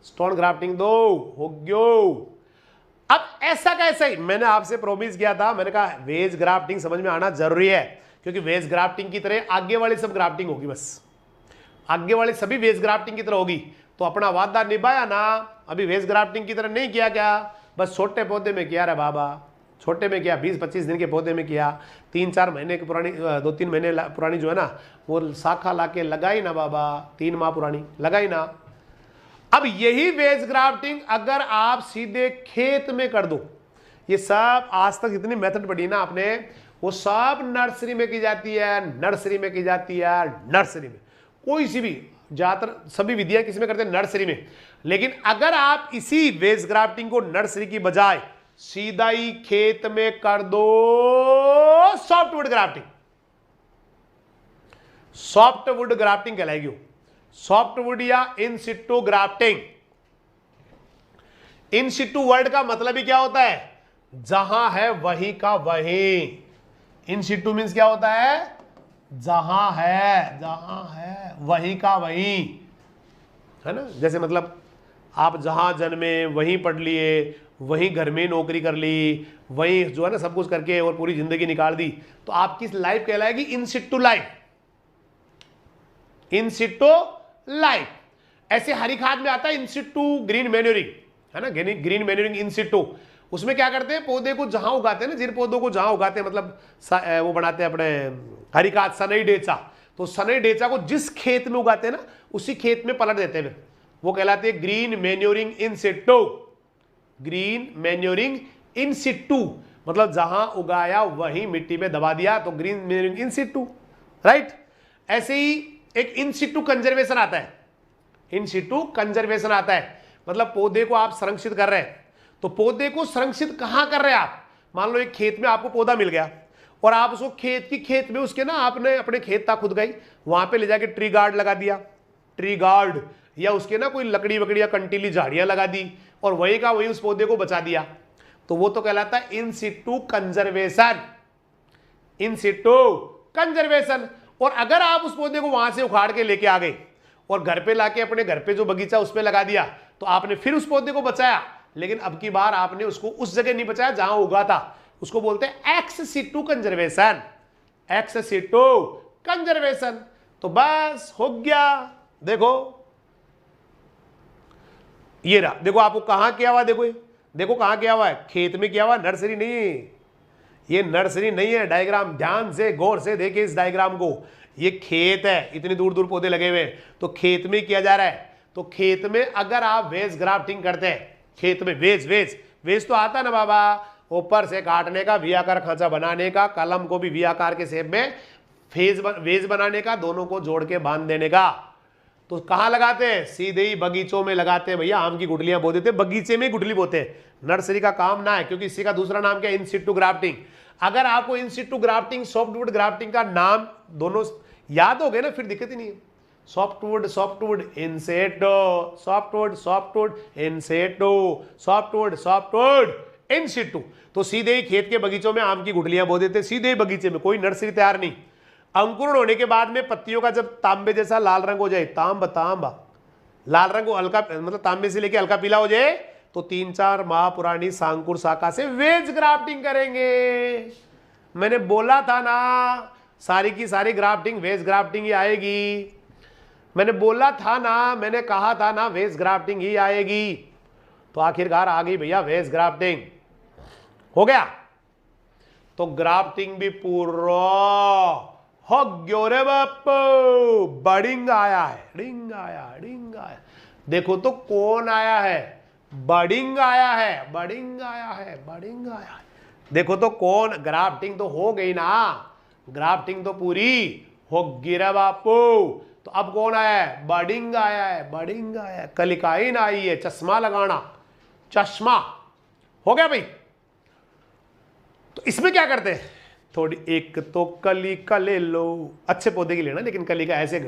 [SPEAKER 1] स्टोन ग्राफ्टिंग दो हो गयो। अब ऐसा कैसे ही मैंने आपसे प्रोमिस किया था, मैंने कहा वेज ग्राफ्टिंग समझ में आना जरूरी है, क्योंकि वेज ग्राफ्टिंग की तरह आगे वाली सब ग्राफ्टिंग होगी, बस आगे वाली सभी वेज ग्राफ्टिंग की तरह होगी। तो अपना वादा निभाया ना, अभी वेज ग्राफ्टिंग की तरह नहीं किया क्या, बस छोटे पौधे में किया रे बाबा, छोटे में किया, 20-25 दिन के पौधे में किया, 3-4 महीने की पुरानी, 2-3 महीने पुरानी जो है ना वो शाखा लाके लगाई ना बाबा, 3 माह पुरानी लगाई ना। अब यही वेज ग्राफ्टिंग अगर आप सीधे खेत में कर दो, ये सब आज तक जितनी मेथड पढ़ी ना आपने, वो सब नर्सरी में की जाती है, नर्सरी में की जाती है, नर्सरी में कोई सी भी, ज्यादातर सभी विधियां किस में करते हैं? नर्सरी में। लेकिन अगर आप इसी वेज ग्राफ्टिंग को नर्सरी की बजाय सीधा ही खेत में कर दो, सॉफ्टवुड ग्राफ्टिंग, सॉफ्टवुड ग्राफ्टिंग कहलाएगी। सॉफ्टवुड या in Situ grafting. In Situ word का मतलब ही क्या होता है? जहां है वही का वही। इन सिटू मीन्स क्या होता है? जहां है वही का वही। है ना। जैसे मतलब आप जहाँ जन्मे वहीं पढ़ लिए, वहीं घर में नौकरी कर ली, वहीं जो है ना सब कुछ करके और पूरी जिंदगी निकाल दी, तो आपकी लाइफ कहलाएगी इन सिटू लाइफ, इन सिटू लाइफ। ऐसे हरी खाद में आता है इन सिटू ग्रीन मैन्योरिंग, है ना, ग्रीन मैन्योरिंग इन सिटू। उसमें क्या करते हैं, पौधे को जहां उगाते हैं ना, जिन पौधों को जहां उगाते हैं, मतलब वो बनाते हैं अपने हरी खाद सनई डेचा, तो सनई डेचा को जिस खेत में उगाते हैं ना उसी खेत में पलट देते हैं, वो कहलाते हैं ग्रीन मैन्योरिंग इन सिटू। ग्रीन मैन्योरिंग इन सिटू मतलब जहां उगाया वहीं मिट्टी में दबा दिया, तो ग्रीन मैन्योरिंग इन सिटू, राइट। ऐसे ही एक इन सिटू कंजर्वेशन आता है, इन सिटू कंजर्वेशन आता है, मतलब पौधे को आप संरक्षित कर रहे हैं। तो पौधे को संरक्षित कहां कर रहे हैं आप, मान लो एक खेत में आपको पौधा मिल गया और आप उसको खेत में उसके ना आपने अपने खेत था खुद गई, वहां पे ले जाके ट्री गार्ड लगा दिया, ट्री गार्ड, या उसके ना कोई लकड़ी वकड़ी या कंटीली झाड़ियां लगा दी और वही का वही उस पौधे को बचा दिया, तो वो तो कहलाता है इन सिटू कंजर्वेशन, इन सिटू कंजर्वेशन। और अगर आप उस पौधे को वहां से उखाड़ के लेके आ गए और घर पे लाके अपने घर पे जो बगीचा उस पे लगा दिया, तो आपने फिर उस पौधे को बचाया, लेकिन अब की बार आपने उसको उस जगह नहीं बचाया जहां उगा था, उसको बोलते हैं ex situ conservation, ex situ conservation. तो बस हो गया। देखो ये रहा, देखो आपको कहां किया हुआ, देखो कहां किया हुआ है, खेत में किया हुआ, नर्सरी नहीं है, ये नर्सरी नहीं है। डायग्राम ध्यान से गौर से देखिए इस डायग्राम को, ये खेत है, इतनी दूर दूर पौधे लगे हुए हैं, तो खेत में किया जा रहा है। तो खेत में अगर आप वेज ग्राफ्टिंग करते हैं, खेत में वेज तो आता ना बाबा, ऊपर से काटने का, वी आकार खांचा बनाने का, कलम को भी वी आकार के शेप में वेज बनाने का, दोनों को जोड़ के बांध देने का। तो कहां लगाते हैं, सीधे ही बगीचों में लगाते हैं भैया। आम की गुठलियां बो देते, बगीचे में गुठली बोते हैं, नर्सरी का काम ना है, क्योंकि इसी का दूसरा नाम क्या है, इन सिटू ग्राफ्टिंग। अगर आपको इन सिटू ग्राफ्टिंग, सॉफ्टवुड ग्राफ्टिंग का नाम दोनों याद हो गए ना, फिर दिक्कत ही नहीं है। सॉफ्टवुड इनसेटो, सॉफ्टवुड इन सिटू। तो सीधे ही खेत के बगीचों में आम की गुठलियां बो देते, सीधे ही बगीचे में, कोई नर्सरी तैयार नहीं। अंकुरण होने के बाद में पत्तियों का जब तांबे जैसा लाल रंग हो जाए, तांबा लाल रंग, हल्का मतलब तांबे से लेके हल्का पीला हो जाए, तो 3-4 माह पुरानी सांकुर शाखा से वेज ग्राफ्टिंग करेंगे। मैंने बोला था ना, सारी की सारी ग्राफ्टिंग वेज ग्राफ्टिंग ही आएगी। मैंने बोला था ना, मैंने कहा था ना, वेज ग्राफ्टिंग ही आएगी। तो आखिरकार आ गई भैया वेज ग्राफ्टिंग, हो गया। तो ग्राफ्टिंग भी पूरा हो गयो रे बापू, बडिंग आया है, डिंग आया। देखो तो कौन आया है, बडिंग आया है। देखो तो कौन, ग्राफ्टिंग तो हो गई ना, ग्राफ्टिंग तो पूरी हो गई रे बापू। तो अब कौन आया है, बडिंग आया है, कलिकाइन आई है, चश्मा लगाना, चश्मा हो गया भाई। तो इसमें क्या करते हैं, थोड़ी एक तो कली का ले लो, अच्छे पौधे की लेना, लेकिन कली का ऐसे,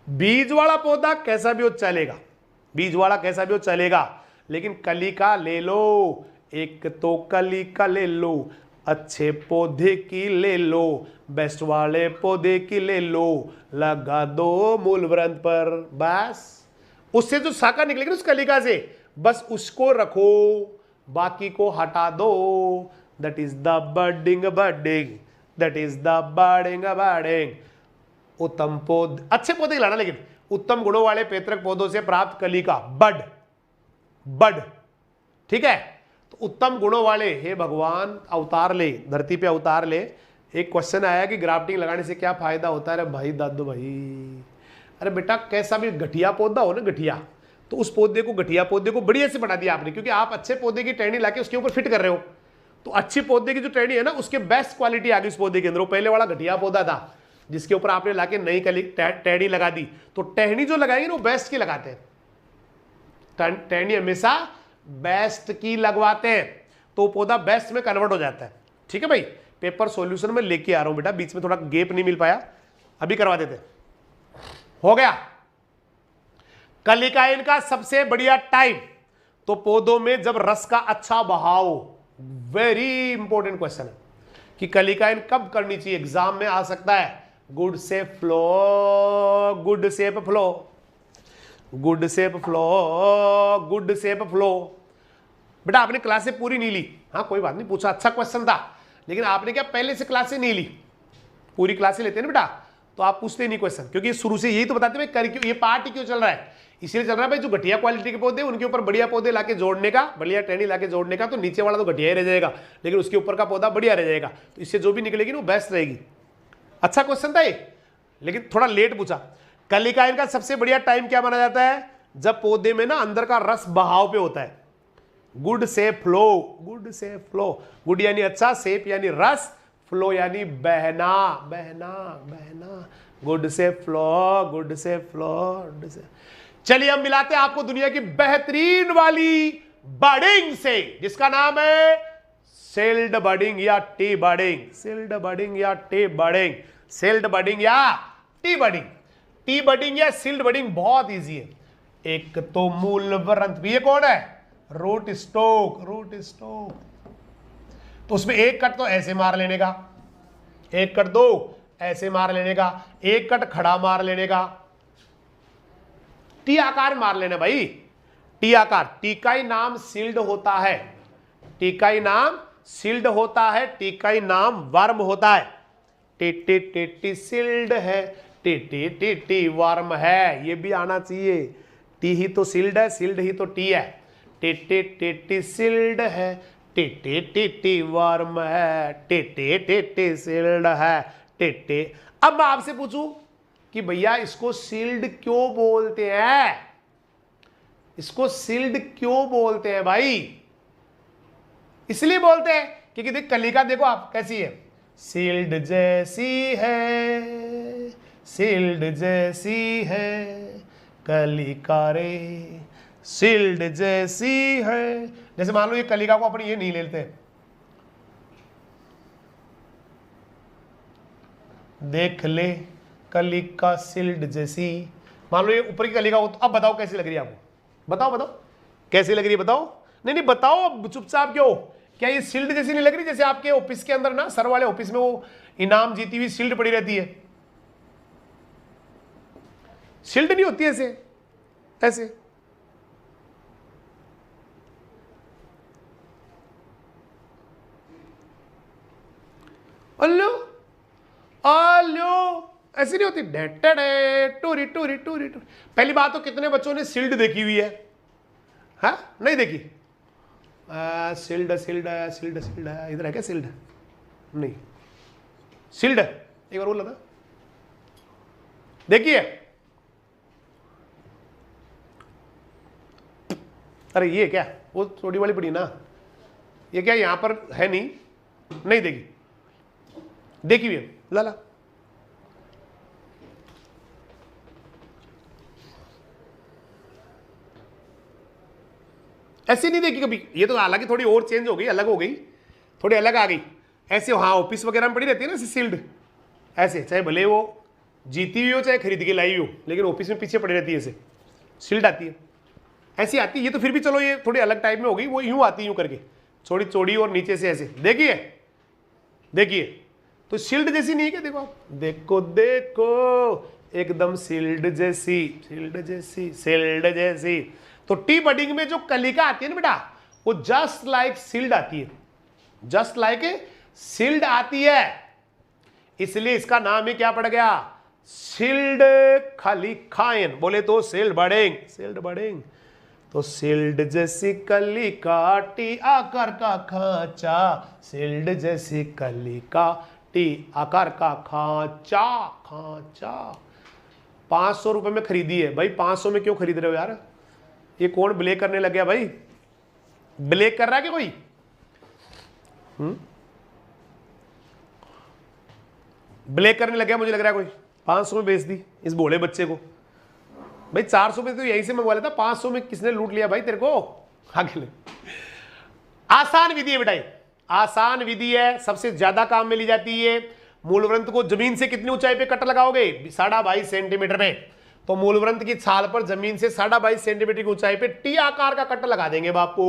[SPEAKER 1] बीज वाला पौधा कैसा भी हो चलेगा, बीज वाला कैसा भी हो चलेगा, लेकिन कली का ले लो, एक तो कली का ले लो, अच्छे पौधे की ले लो, बेस्ट वाले पौधे की ले लो, लगा दो मूल वृंत पर, बस उससे जो शाखा निकलेगी उस कलिका से, बस उसको रखो, बाकी को हटा दो। That is the budding, that is the budding. उत्तम पौधे, अच्छे पौधे लाना, लेकिन उत्तम गुणों वाले पैतृक पौधों से प्राप्त कली का बड, ठीक है। तो उत्तम गुणों वाले, हे भगवान अवतार ले, धरती पे अवतार ले। एक क्वेश्चन आया कि ग्राफ्टिंग लगाने से क्या फायदा होता है। अरे भाई दादू भाई, अरे बेटा कैसा भी घटिया पौधा हो ना, घटिया, तो उस पौधे को, घटिया पौधे को बढ़िया से बना दिया आपने, क्योंकि आप अच्छे पौधे की टहनी लाके उसके ऊपर फिट कर रहे हो। तो अच्छी पौधे की जो टहनी है ना, उसके बेस्ट क्वालिटी आ गई उस पौधे के अंदर। वो पहले वाला घटिया पौधा था जिसके ऊपर आपने लाके नई टहनी लगा दी, तो टहनी जो लगाएंगे ना वो बेस्ट की लगाते हैं, टहनी हमेशा बेस्ट की लगवाते हैं, तो पौधा बेस्ट में कन्वर्ट हो जाता है। ठीक है भाई, पेपर सॉल्यूशन में लेके आ रहा हूं बेटा, बीच में थोड़ा गैप नहीं मिल पाया, अभी करवा देते। हो गया कलिकाइन का सबसे बढ़िया टाइम, तो पौधों में जब रस का अच्छा बहाव, वेरी इंपॉर्टेंट क्वेश्चन है कि कलिकाइन कब करनी चाहिए, एग्जाम में आ सकता है। Good sap flow, good shape flow, good shape flow. बेटा आपने क्लासें पूरी नहीं ली, हाँ कोई बात नहीं, पूछा, अच्छा क्वेश्चन था, लेकिन आपने क्या पहले से क्लासें नहीं ली? पूरी क्लासें लेते हैं ना बेटा, तो आप पूछते नहीं क्वेश्चन, क्योंकि शुरू से यही तो बताते हैं कर क्यों, ये पार्ट ही क्यों चल रहा है, इसलिए चल रहा है भाई जो घटिया क्वालिटी के पौधे उनके ऊपर बढ़िया पौधे लाके जोड़ने का, बढ़िया टहनी लाके जोड़ने का, तो नीचे वाला तो घटिया ही रह जाएगा, लेकिन उसके ऊपर का पौधा बढ़िया रह जाएगा, तो इससे जो भी निकलेगी वो बेस्ट रहेगी। अच्छा क्वेश्चन था ये, लेकिन थोड़ा लेट पूछा। कलिकायन का सबसे बढ़िया टाइम क्या माना जाता है? जब पौधे में ना अंदर का रस बहाव पे होता है। Good sap flow, good sap flow, good यानी अच्छा, सेप यानी रस, फ्लो यानी बहना, बहना बहना, good sap flow, good sap flow, good सेप। चलिए हम मिलाते हैं आपको दुनिया की बेहतरीन वाली बडिंग से, जिसका नाम है सील्ड बडिंग या टी बडिंग, सील्ड बडिंग या टी बडिंग, सील्ड बडिंग या टी बडिंग। टी बडिंग या सील्ड बडिंग बहुत इजी है। एक तो मूल वृंत, ये कौन है? Root stock, root stock. तो उसमें एक कट तो ऐसे मार लेने का, एक कट दो ऐसे मार लेने का, एक कट खड़ा मार लेने का, टी आकार मार लेना भाई, टी आकार। टी का ही नाम सील्ड होता है, टी का ही नाम सील्ड होता है, टी का ही नाम वर्म होता है। T T T T sealed है, T T T T worm है, ये भी आना चाहिए। टी ही तो सील्ड है, सील्ड ही तो टी है। T T T T sealed है, T T T T worm है, T T T T sealed है, टी टी। अब मैं आपसे पूछूं कि भैया इसको सील्ड क्यों बोलते हैं? इसको सील्ड क्यों बोलते हैं भाई? इसलिए बोलते हैं क्योंकि देख कलिका देखो आप कैसी है, सील्ड जैसी है, सील्ड जैसी है कलिका रे, सील्ड जैसी है। जैसे मान लो ये कलिका को अपनी ये नहीं लेते, देख ले कलिका सील्ड जैसी, मान लो ये ऊपर की कलिका हो, तो अब बताओ कैसी लग रही है आपको? बताओ बताओ कैसी लग रही है, बताओ। नहीं नहीं बताओ, अब चुपचाप क्यों? क्या ये सील्ड जैसी नहीं लग रही? जैसे आपके ऑफिस के अंदर ना, सर वाले ऑफिस में वो इनाम जीती हुई सील्ड पड़ी रहती है, सील्ड नहीं होती ऐसे ऐसे। अल्लो अल्लो ऐसी नहीं होती, टूरी टूरी टूरी टूरी। पहली बात तो कितने बच्चों ने सील्ड देखी हुई है? हाँ नहीं देखी? सील्ड सील्ड है, सील्ड सील्ड है, इधर है क्या सील्ड? नहीं, सील्ड है, एक बार बोला था, देखिए। अरे ये क्या, वो छोटी वाली पड़ी ना, ये क्या यहां पर है? नहीं नहीं देखी, देखी हुई है लाला। ऐसी नहीं देखी कभी? ये तो हालांकि थोड़ी और चेंज हो गई, अलग हो गई, थोड़ी अलग आ गई। ऐसे हाँ ऑफिस वगैरह में पड़ी रहती है ना सील्ड, ऐसे, चाहे भले वो जीती हुई हो चाहे खरीद के लाई हो, लेकिन ऑफिस में पीछे पड़ी रहती है, ऐसे सील्ड आती है, ऐसी आती है। ये तो फिर भी चलो ये थोड़ी अलग टाइप में हो गई, वो यूं आती यूं करके, थोड़ी चौड़ी और नीचे से ऐसे, देखिए देखिए। तो सील्ड जैसी नहीं है क्या? देखो आप, देखो देखो एकदम सील्ड जैसी, सील्ड जैसी, सील्ड जैसी। तो टी बडिंग में जो कलिका आती है ना बेटा, वो जस्ट लाइक सील्ड आती है, जस्ट लाइक सील्ड आती है, इसलिए इसका नाम ही क्या पड़ गया? सील्ड कलिकायन। बोले तो सील्ड बडिंग, सील्ड बडिंग। तो सील्ड जैसी कलिका, टी आकार का खांचा, सील्ड जैसी कलिका, टी आकार का खांचा, खांचा। 500 रुपए में खरीदी है भाई, 500 में क्यों खरीद रहे हो यार? ये कौन ब्लेक करने लग गया भाई? ब्लेक कर रहा है क्या कोई? ब्लेक करने लग गया मुझे लग रहा है कोई। 500 में बेच दी इस भोले बच्चे को भाई। 400 में तो यहीं से मंगवा लेता, 500 में किसने लूट लिया भाई तेरे को? आगे ले। आसान विधि है बेटा, आसान विधि है, सबसे ज्यादा काम में ली जाती है। मूल वृंत को जमीन से कितनी ऊंचाई पे कट लगाओगे? 22.5 सेंटीमीटर में। तो मूल वृंत की छाल पर जमीन से 22.5 सेंटीमीटर की ऊंचाई पे टी आकार का कट लगा देंगे बापू,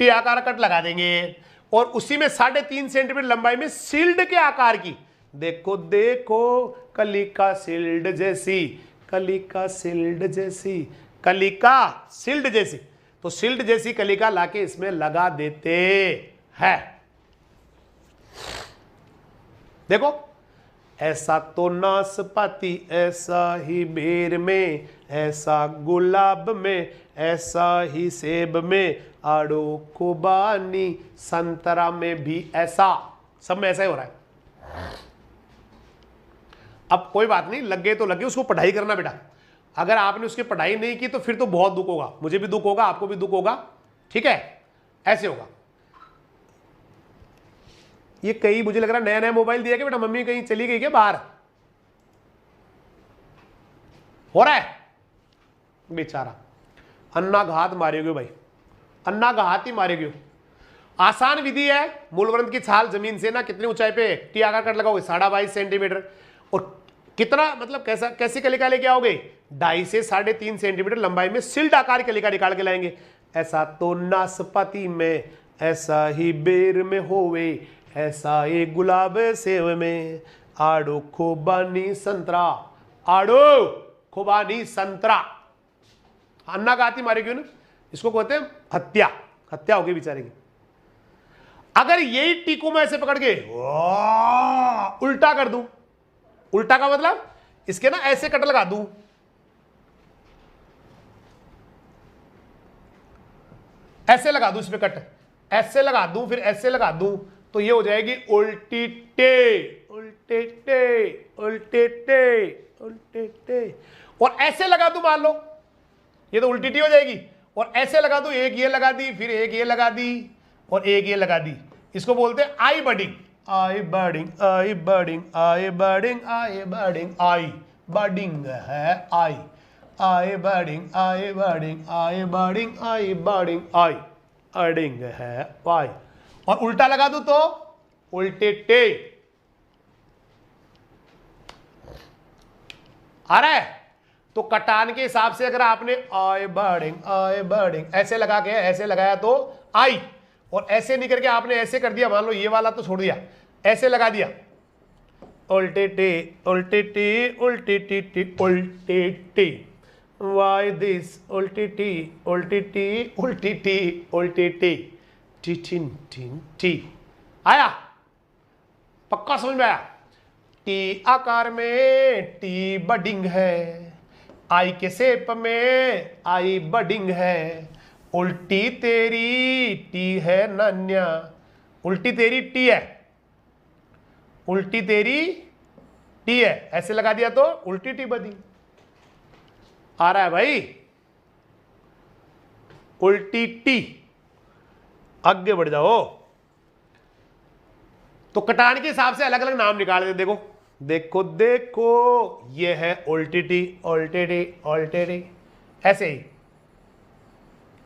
[SPEAKER 1] टी आकार का कट लगा देंगे। और उसी में 3.5 सेंटीमीटर लंबाई में सील्ड के आकार की, देखो देखो कलिका सील्ड जैसी, कलिका सिल्ड जैसी, कलिका सिल्ड जैसी, तो सिल्ड जैसी कलिका लाके इसमें लगा देते हैं। देखो, ऐसा तो नाशपाती, ऐसा ही बेर में, ऐसा गुलाब में, ऐसा ही सेब में, आड़ू खुबानी संतरा में भी ऐसा, सब में ऐसा ही हो रहा है। अब कोई बात नहीं, लग गए तो लग गए, उसको पढ़ाई करना बेटा। अगर आपने उसकी पढ़ाई नहीं की तो फिर तो बहुत दुख होगा, मुझे भी दुख होगा, आपको भी दुख होगा, ठीक है, ऐसे होगा। ये कहीं मुझे लग रहा है नया नया मोबाइल दिया क्या बेटा, मम्मी कहीं चली गई क्या बाहर, हो रहा है बेचारा। अन्ना घात मारेगे भाई, अन्ना घात ही मारेगे। आसान विधि है, मूलवृंत की छाल जमीन से ना कितनी ऊंचाई पे टी आकार कट लगाओगे, 22.5 सेंटीमीटर, और कितना मतलब कैसा कैसी कलिका लेके आओगे, 2.5 से 3.5 सेंटीमीटर लंबाई में सिल्ड आकार की कलिका निकाल के लाएंगे। ऐसा तो नाशपाती में, ऐसा ही बेर में होवे, ऐसा एक गुलाब सेव में, आड़ू खुबानी संतरा, आड़ू खुबानी संतरा। अन्ना गाती मारेगी ना, इसको कहते हैं हत्या, हत्या होगी बेचारे की। अगर यही टी को मैं ऐसे पकड़ के उल्टा कर दूं, उल्टा का मतलब इसके ना ऐसे कट लगा दूं, ऐसे लगा दूं, इसमें कट ऐसे लगा दूं, फिर ऐसे लगा दूं, तो ये हो जाएगी उल्टी टे, उल्टे टे, उल्टे टे, उल्टे टे। और ऐसे लगा दूं, मान लो ये तो उल्टी टी हो जाएगी, और ऐसे लगा दूं, एक ये लगा दी, फिर एक ये लगा दी, और एक ये लगा दी, इसको बोलते हैं आई बडिंग, आई बडिंग, आई बडिंग, आई बडिंग, आई बडिंग, आई बडिंग है आई, आई बडिंग, आई बडिंग, आई बडिंग, आई बडिंग, आई अडिंग है वाई। और उल्टा लगा दूं तो उल्टे टे। आ रहा है? तो कटान के हिसाब से अगर आपने आई बर्डिंग ऐसे लगा के ऐसे लगाया तो आई, और ऐसे नहीं करके आपने ऐसे कर दिया, मान लो ये वाला तो छोड़ दिया, ऐसे लगा दिया, उल्टे टे, उल्टे टे, उल्टे टी टी, उल्टे टी, वाई दिस, उल्टी टी, उल्टी टी, उल्टी टी, उल्टी T, T tin tin T. आया? पक्का समझ में आया? टी आकार में टी बडिंग है, आई के शेप में आई बडिंग है, उल्टी तेरी टी है नन्या, उल्टी तेरी टी है, उल्टी तेरी टी है, ऐसे लगा दिया तो उल्टी टी बडिंग। आ रहा है भाई? उल्टी टी। आगे बढ़ जाओ। तो कटान के हिसाब से अलग अलग नाम निकाल दे। देखो देखो देखो, ये है उल्टी टी, उल्टी टी, उल्टी टी, ऐसे ही।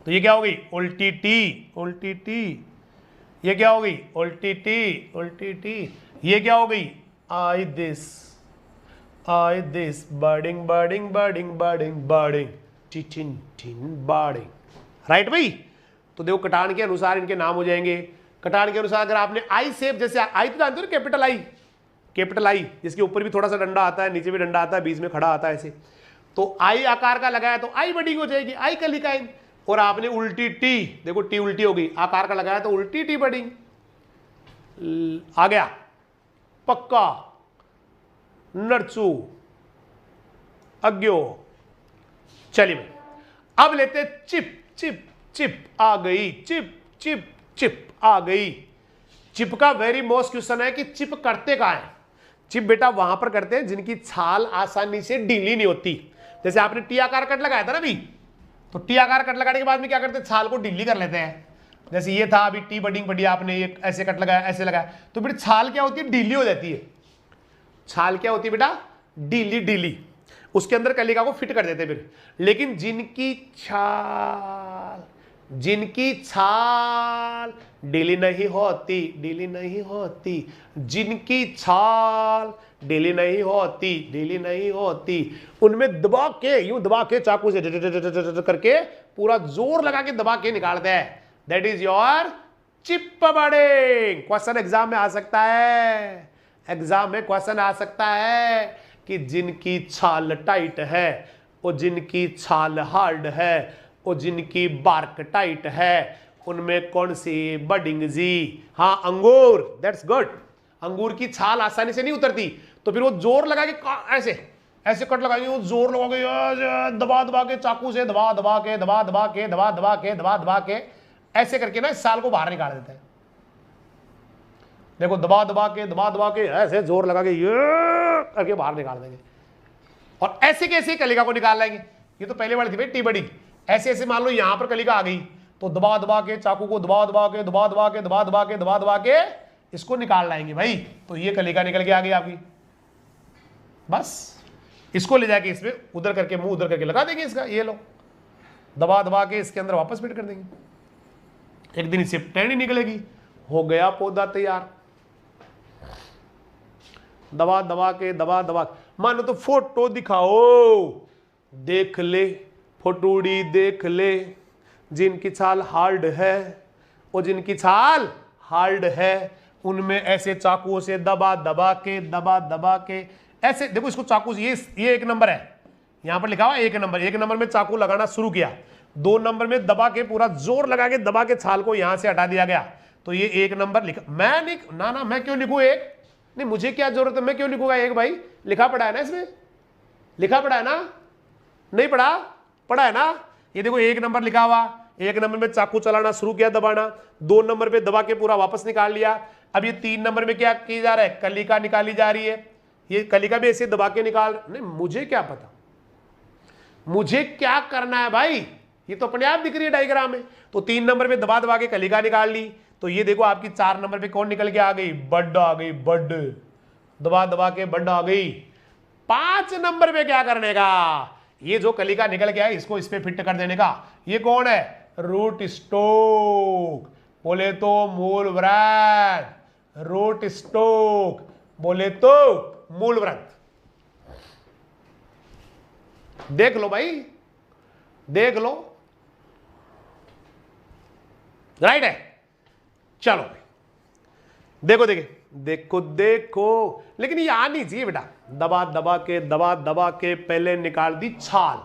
[SPEAKER 1] तो ये क्या होगी? उल्टी टी, उल्टी टी। ये क्या होगी? उल्टी टी, उल्टी टी। ये क्या हो गई? आई दिस, बर्डिंग बर्डिंग बर्डिंग बर्डिंग बर्डिंग, टिन टिन बर्डिंग। राइट भाई? तो देखो कटान के अनुसार इनके नाम हो जाएंगे। कटान के अनुसार अगर आपने आई शेप, जैसे आई तो जानते हो ना, कैपिटल आई, कैपिटल आई, जिसके ऊपर भी थोड़ा सा डंडा आता है, नीचे भी डंडा आता है, बीच में खड़ा आता है ऐसे, तो आई आकार का लगाया तो आई बडिंग हो जाएगी, आई कलिकाइन। और आपने उल्टी टी, देखो टी उल्टी हो गई, आकार का लगाया तो उल्टी टी बडिंग। आ गया? पक्का? नरचू, अज्ञो। चलिए अब लेते चिप, चिप चिप आ गई, चिप चिप चिप आ गई। चिप का वेरी मोस्ट क्वेश्चन है कि चिप करते कहां है? चिप बेटा वहां पर करते हैं जिनकी छाल आसानी से ढीली नहीं होती। जैसे आपने टी आकार कट लगाया था ना अभी, तो टी आकार कट लगाने के बाद में क्या करते हैं? छाल को ढीली कर लेते हैं। जैसे ये था अभी टी बडिंग बढ़िया, आपने ये ऐसे कट लगाया, ऐसे लगाया, तो बेटा छाल क्या होती है? ढीली हो जाती है। छाल क्या होती है बेटा? ढीली ढीली। उसके अंदर कलिका को फिट कर देते हैं फिर। लेकिन जिनकी छाल ढीली नहीं होती, ढीली नहीं होती, जिनकी छाल ढीली नहीं होती, ढीली नहीं होती, उनमें दबा के, यूं दबा के चाकू से करके पूरा जोर लगा के दबा के निकालते हैं। That is your chip budding. Question exam में आ सकता है, एग्जाम में क्वेश्चन आ सकता है। कि जिनकी छाल टाइट है और जिनकी छाल हार्ड है और जिनकी बार्क टाइट है उनमें कौन सी बडिंग जी? हाँ अंगूर, दैट्स गुड। अंगूर की छाल आसानी से नहीं उतरती, तो फिर वो जोर लगा के ऐसे ऐसे कट लगाएंगे, वो जोर लगा के दबा दबा के चाकू से दबा दबा के दबा दबा के दबा दबा के दबा दबा के ऐसे करके ना इस साल को बाहर निकाल देते हैं। देखो दबा दबा के ऐसे जोर लगा के ये करके बाहर निकाल देंगे। और ऐसे कैसे कलिका को निकाल लेंगे? ये तो पहले वाली थी भाई टी बड़ी। ऐसे ऐसे मान लो यहां पर कलिका आ गई तो दबा दबा के चाकू को दबा दबा के दबा दबा के दबा दबा के दबा दबा के इसको निकाल लाएंगे भाई। तो ये कलिका निकल के आ गई आपकी। बस इसको ले जाके इसमें उधर करके मुंह उधर करके लगा देंगे इसका, ये लो दबा दबा के इसके अंदर वापस फिट कर देंगे। एक दिन इससे टहनी निकलेगी, हो गया पौधा तैयार। दबा दबा के दबा दबा, मानो तो फोटो दिखाओ, देख ले फोटोड़ी देख ले, जिनकी छाल हार्ड है और जिनकी छाल हार्ड है उनमें ऐसे चाकुओं से दबा दबा के ऐसे। देखो इसको चाकू से ये 1 नंबर है, यहां पर लिखा हुआ 1 नंबर। 1 नंबर में चाकू लगाना शुरू किया, 2 नंबर में दबा के पूरा जोर लगा के दबा के छाल को यहां से हटा दिया गया, तो ये 1 नंबर लिखा। मैं नहीं ना मैं क्यों लिखूं 1? नहीं मुझे क्या जरूरत है, मैं क्यों लिखूंगा 1 भाई? लिखा पड़ा है ना इसमें, लिखा पड़ा है ना? नहीं पढ़ा? पढ़ा है ना? ये देखो 1 नंबर लिखा हुआ, 1 नंबर में चाकू चलाना शुरू किया दबाना, 2 नंबर पे दबा के पूरा वापस निकाल लिया। अब ये 3 नंबर में क्या किया जा रहा है? कलिका निकाली जा रही है। ये कलिका भी ऐसे दबा के निकाल, नहीं मुझे क्या पता, मुझे क्या करना है भाई? ये तो अपने आप दिख रही है डायग्राम में। तो 3 नंबर में दबा दबा के कलिका निकाल ली, तो ये देखो आपकी 4 नंबर पे कौन निकल के आ गई? बड आ गई, बड दबा दबा के बड आ गई। 5 नंबर पे क्या करने का? ये जो कलिका निकल के आया इसको इस पे फिट कर देने का। ये कौन है? रूट स्टोक, बोले तो मूल व्रत। रूट स्टोक बोले तो मूल व्रत। देख लो भाई, देख लो, राइट है। चलो देखो देखो देखो, लेकिन ये आनी चाहिए बेटा। दबा दबा के पहले निकाल दी छाल,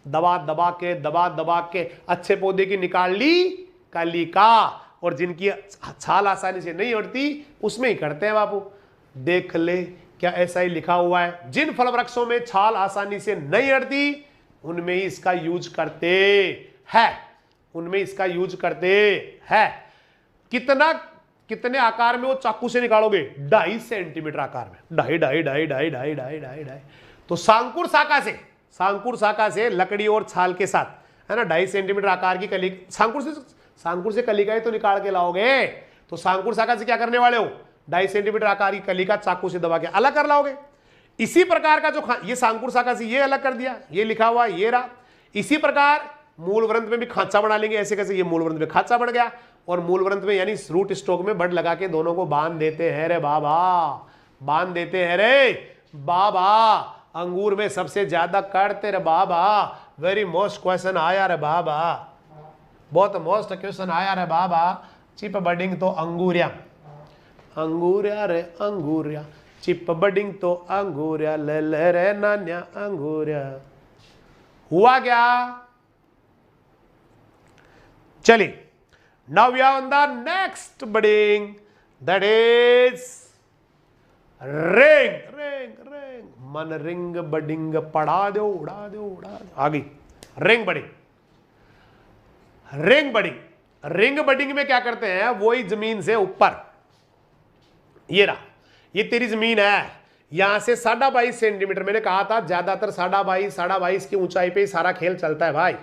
[SPEAKER 1] दबा दबा के अच्छे पौधे की निकाल ली कलिका, और जिनकी छाल आसानी से नहीं उड़ती उसमें ही करते हैं बापू। देख ले क्या ऐसा ही लिखा हुआ है, जिन फल वृक्षों में छाल आसानी से नहीं अड़ती उनमें ही इसका यूज करते हैं, उनमें इसका यूज करते हैं। कितने आकार में वो चाकू से निकालोगे? 2.5 सेंटीमीटर आकार में, ढाई। तो सांकुर शाखा से लकड़ी और छाल के साथ है ना 2.5 सेंटीमीटर आकार की कली, सांकुर से कलिकाएं तो निकाल के लाओगे, तो सांकुर शाखा से क्या करने वाले हो? 2.5 सेंटीमीटर आकार की कलिका चाकू से दबा के अलग कर लाओगे। इसी प्रकार का जो ये सांकुर शाखा से ये अलग कर दिया, ये लिखा हुआ ये रहा। इसी प्रकार मूल ग्रंथ में भी खांचा बना लेंगे, ऐसे कैसे? ये मूल ग्रंथ में खांचा बन गया, और मूल ग्रंथ में यानी रूट स्टोक में बड लगा के दोनों को बांध देते हैं रे बाबा, बांध देते हैं रे बाबा। अंगूर में सबसे ज्यादा काटते रे बाबा। वेरी मोस्ट क्वेश्चन आया रे बाबा, बहुत मोस्ट क्वेश्चन आया रे बाबा। चिप बडिंग तो अंगूरिया, अंगूरिया रे अंगूरिया, चिप बडिंग तो अंगूरिया, ले ले रे नान्या अंगूरिया। हुआ क्या? चलिए, now we are on the next budding, that is ring। मन रिंग बडिंग पढ़ा दो, उड़ा दो। आ गई रिंग बडिंग। रिंग बडिंग में क्या करते हैं? वही जमीन से ऊपर, ये रहा, ये तेरी जमीन है, यहां से 22.5 सेंटीमीटर, मैंने कहा था ज्यादातर 22.5 की ऊंचाई पे सारा खेल चलता है भाई।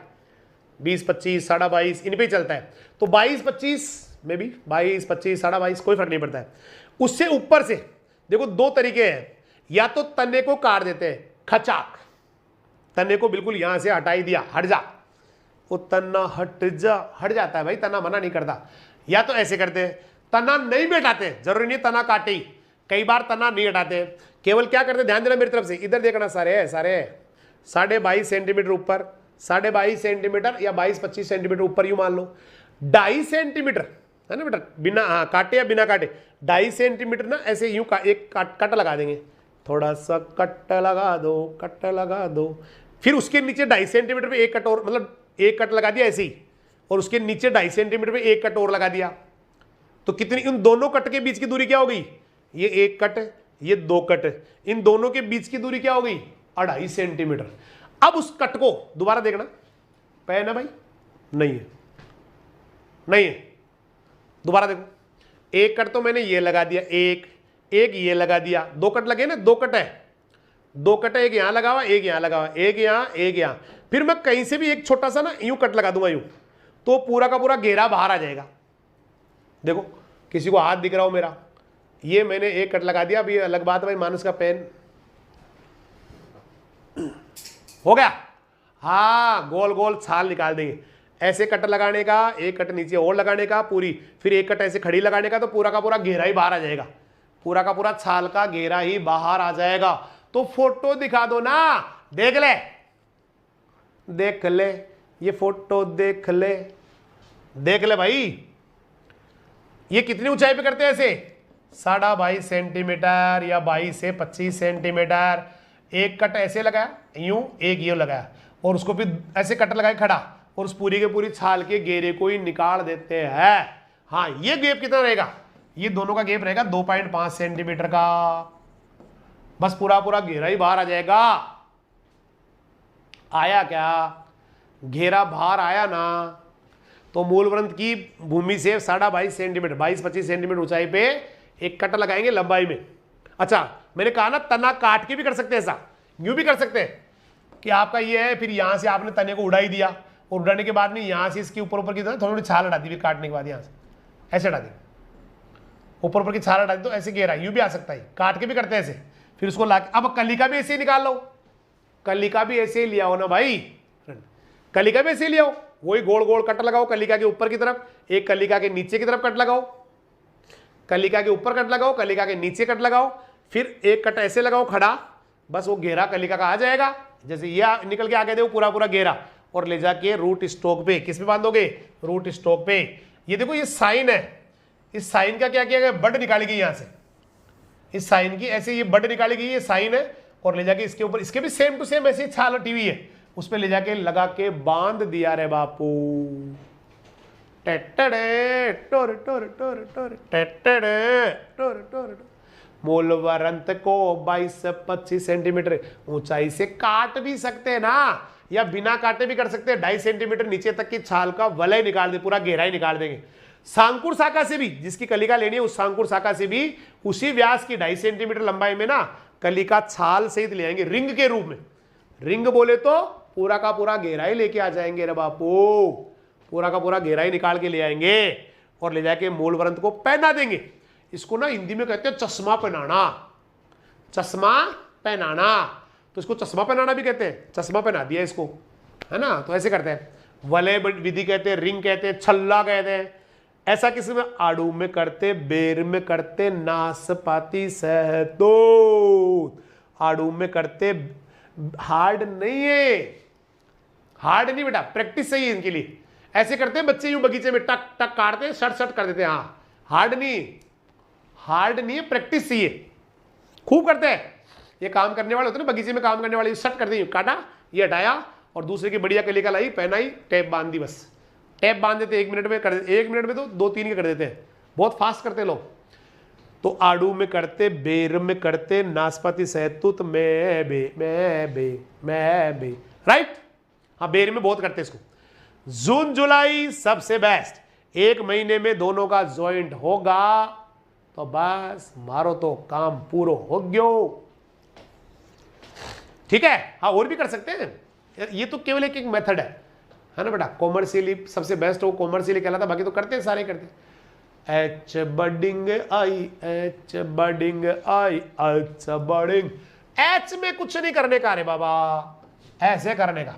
[SPEAKER 1] 20, 25, 22.5 इन पे चलता है। तो 22, 25 में भी 22, 25, 22.5 कोई फर्क नहीं पड़ता है। उससे ऊपर से देखो 2 तरीके हैं, या तो तने को काट देते हैं, खचाक, तने को बिल्कुल यहां से हटा ही दिया, हट जा, वो तना हट जाता है भाई, तना मना नहीं करता। या तो ऐसे करते हैं, तना नहीं भी हटाते, जरूरी नहीं तना काटे, कई बार तना नहीं हटाते, केवल क्या करते, ध्यान देना मेरी तरफ से, इधर देखना सारे 22.5 सेंटीमीटर ऊपर, 22.5 सेंटीमीटर या 22-25 सेंटीमीटर ऊपर यूं मान लो, 2.5 सेंटीमीटर है ना बेटा, बिना काटे या बिना काटे 2.5 सेंटीमीटर ना ऐसे यूं एक कट लगा देंगे, थोड़ा सा कट लगा दो, कट लगा दो। फिर उसके नीचे 2.5 सेंटीमीटर पे एक कट और, मतलब एक कट लगा दिया ऐसे ही, और उसके नीचे 2.5 सेंटीमीटर पे एक कट और लगा दिया। तो कितनी, इन दोनों कट के बीच की दूरी क्या हो गई? ये एक कट, ये 2 कट, इन दोनों के बीच की दूरी क्या हो गई? 2.5 सेंटीमीटर। अब उस कट को दोबारा देखना, पे ना भाई, नहीं है, नहीं है, दोबारा देखो। एक कट तो मैंने ये लगा दिया, एक ये लगा दिया, 2 कट लगे ना, 2 कट है, 2 कट है, एक यहां लगा हुआ, एक यहां लगा हुआ, एक यहां, एक यहां। फिर मैं कहीं से भी एक छोटा सा ना यूं कट लगा दूंगा यूं, तो पूरा का पूरा घेरा बाहर आ जाएगा। देखो किसी को हाथ दिख रहा हो मेरा, ये मैंने एक कट लगा दिया। अब ये अलग बात है भाई, मानुस का पेन हो गया, हाँ, गोल गोल छाल निकाल देंगे। ऐसे कट लगाने का, एक कट नीचे और लगाने का पूरी, फिर एक कट ऐसे खड़ी लगाने का, तो पूरा का पूरा घेरा ही बाहर आ जाएगा, पूरा का पूरा छाल का घेरा ही बाहर आ जाएगा। तो फोटो दिखा दो ना, देख ले, देख ले, ये फोटो देख ले, देख ले भाई। ये कितनी ऊंचाई पे करते हैं ऐसे? 22.5 सेंटीमीटर या 22 से 25 सेंटीमीटर। एक कट ऐसे लगाया यूं, एक यूं लगाया, और उसको फिर ऐसे कट लगाए खड़ा, और उस पूरी के पूरी छाल के घेरे को ही निकाल देते हैं। हाँ, ये गैप कितना रहेगा? ये दोनों का गैप रहेगा 2.5 सेंटीमीटर का। बस पूरा पूरा घेरा ही बाहर आ जाएगा। आया क्या? घेरा बाहर आया ना? तो मूल वृत्त की भूमि से 22.5 सेंटीमीटर, 22-25 सेंटीमीटर ऊंचाई पे एक कट लगाएंगे लंबाई में। अच्छा, मैंने कहा ना तना काट के भी कर सकते हैं, ऐसा यूं भी कर सकते हैं कि आपका ये है, फिर यहां से आपने तने को उड़ाई दिया, और उड़ाने के बाद में यहां से इसके ऊपर ऊपर की थोड़ी थोड़ी छाल हटा दी, काटने के बाद यहां से ऐसे हटा दी, ऊपर ऊपर की छाल हटा दी, तो ऐसे घेरा यूं भी आ सकता है, काट के भी करते हैं ऐसे। फिर उसको ला, अब कलिका भी ऐसे ही निकाल लो, कलिका भी ऐसे ही लिया हो ना भाई, कलिका भी ऐसे ही लिया हो, वही गोल गोल कट लगाओ कलिका के ऊपर की तरफ, एक कलिका के नीचे की तरफ कट लगाओ, कलिका के ऊपर कट लगाओ, कलिका के नीचे कट लगाओ, फिर एक कट ऐसे लगाओ खड़ा, बस वो घेरा कलिका का आ जाएगा। जैसे ये निकल के आगे देखो पूरा पूरा घेरा, और ले जाके रूट स्टॉक पे, किस पे बांधोगे? रूट स्टॉक पे। ये देखो ये साइन है, इस साइन का क्या किया गया? बड निकाली गई यहां से, इस साइन की ऐसे ये बड निकाली गई, ये साइन है, और ले जाके इसके ऊपर, इसके भी सेम टू सेम ऐसी छाल हटी हुई है, उस पे ले जाके लगा के बांध दिया रे बापू। टेटड़े टोर टोर टोर टोर, टेटड़े टोर टोर। मूल वृत्त को 22 से 25 सेंटीमीटर ऊंचाई से काट भी सकते हैं ना, या बिना काटे भी कर सकते हैं। 2.5 सेंटीमीटर नीचे तक की छाल का वलय निकाल दे, पूरा गहराई निकाल देंगे। सांकुर शाखा से भी, जिसकी कलिका लेनी है उस सांकुर शाखा से भी उसी व्यास की 2.5 सेंटीमीटर लंबाई में ना कलिका छाल सहित ले आएंगे, रिंग के रूप में। रिंग बोले तो पूरा का पूरा गहराई लेके आ जाएंगे रे बापू, पूरा का पूरा गहराई निकाल के ले आएंगे, और ले जाके मूल वृत्त को पहना देंगे। इसको ना हिंदी में कहते हैं चश्मा पहनाना, चश्मा पहनाना। तो इसको चश्मा पहनाना भी कहते हैं, चश्मा पहना दिया इसको, है ना। तो ऐसे करते हैं, वलय विधि कहते हैं, रिंग कहते हैं, छल्ला कहते हैं। ऐसा किसी में आड़ू में करते, बेर में करते, नाशपाती सहतूत। आड़ू में करते, हार्ड नहीं है, हार्ड नहीं बेटा, प्रैक्टिस सही है इनके लिए। ऐसे करते हैं बच्चे, यूं बगीचे में टक टक काटते हैं, शट शट कर देते हैं। हाँ, हार्ड नहीं, हार्ड नहीं है, प्रैक्टिस सही है, खूब करते हैं। ये काम करने वाले होते हैं ना, बगीचे में काम करने वाले, शट कर दी, काटा, ये हटाया, और दूसरे की बढ़िया कलिका लाई, पहनाई, टेप बांध दी, बस टेप बांध देते, 1 मिनट में कर देते, 1 मिनट में तो 2-3 के कर देते हैं, बहुत फास्ट करते लोग। तो आड़ू में करते, बेर में करते, नाशपाती सहतूत में बे, राइट। हाँ, बेर में बहुत करते इसको। जून जुलाई सबसे बेस्ट, 1 महीने में दोनों का ज्वाइंट होगा तो बस मारो तो काम पूरा हो गयो, ठीक है। हाँ, और भी कर सकते हैं, ये तो केवल एक मेथड है ना बेटा। कॉमर्शियली सबसे बेस्ट वो कॉमर्शियली कहलाता, बाकी तो करते हैं, सारे करते हैं। एच बडिंग आई, एच बडिंग आई, एच बडिंग। एच में कुछ नहीं करने का रे बाबा, ऐसे करने का,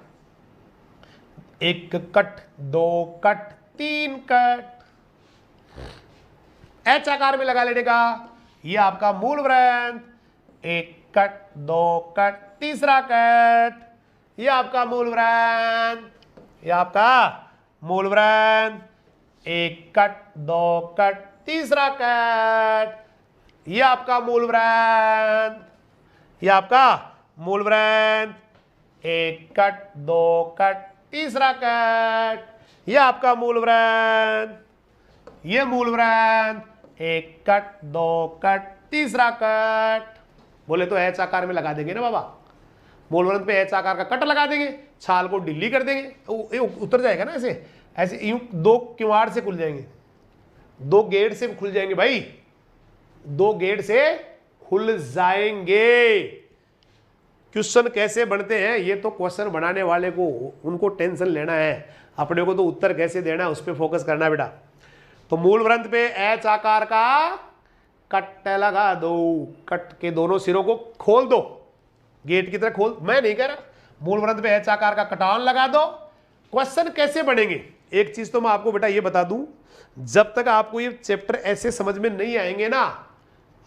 [SPEAKER 1] 1 कट, 2 कट, 3 कट, एच आकार में लगा लेने का। ये आपका मूल वृत्त, 1 कट, 2 कट, तीसरा कट, ये आपका मूल वृत्त, ये आपका मूल वृत्त, 1 कट, 2 कट, तीसरा कट, ये आपका मूल वृत्त, ये आपका मूल वृंत, एक कट, दो कट, तीसरा कट, ये आपका मूल वृंत, ये मूल वृंत, एक कट, दो कट, तीसरा कट। बोले तो एच आकार में लगा देंगे ना बाबा, मूल वृंत पे एच आकार का कट लगा देंगे, छाल को ढीली कर देंगे, ये उतर जाएगा ना। ऐसे ऐसे यूं दो किवाड़ से खुल जाएंगे, दो गेट से खुल जाएंगे भाई, दो गेट से खुल जाएंगे। क्वेश्चन कैसे बनते हैं ये तो क्वेश्चन बनाने वाले को उनको टेंशन लेना है, अपने को तो उत्तर कैसे देना है उस पर फोकस करना बेटा। तो मूल वृंत पे एच आकार का कट लगा दो, कट के दोनों सिरों को खोल दो, गेट की तरह खोल, मैं नहीं कह रहा, मूल वृंत पे एच आकार का कटान लगा दो। क्वेश्चन कैसे बनेंगे, एक चीज तो मैं आपको बेटा ये बता दूं, जब तक आपको ये चैप्टर ऐसे समझ में नहीं आएंगे ना,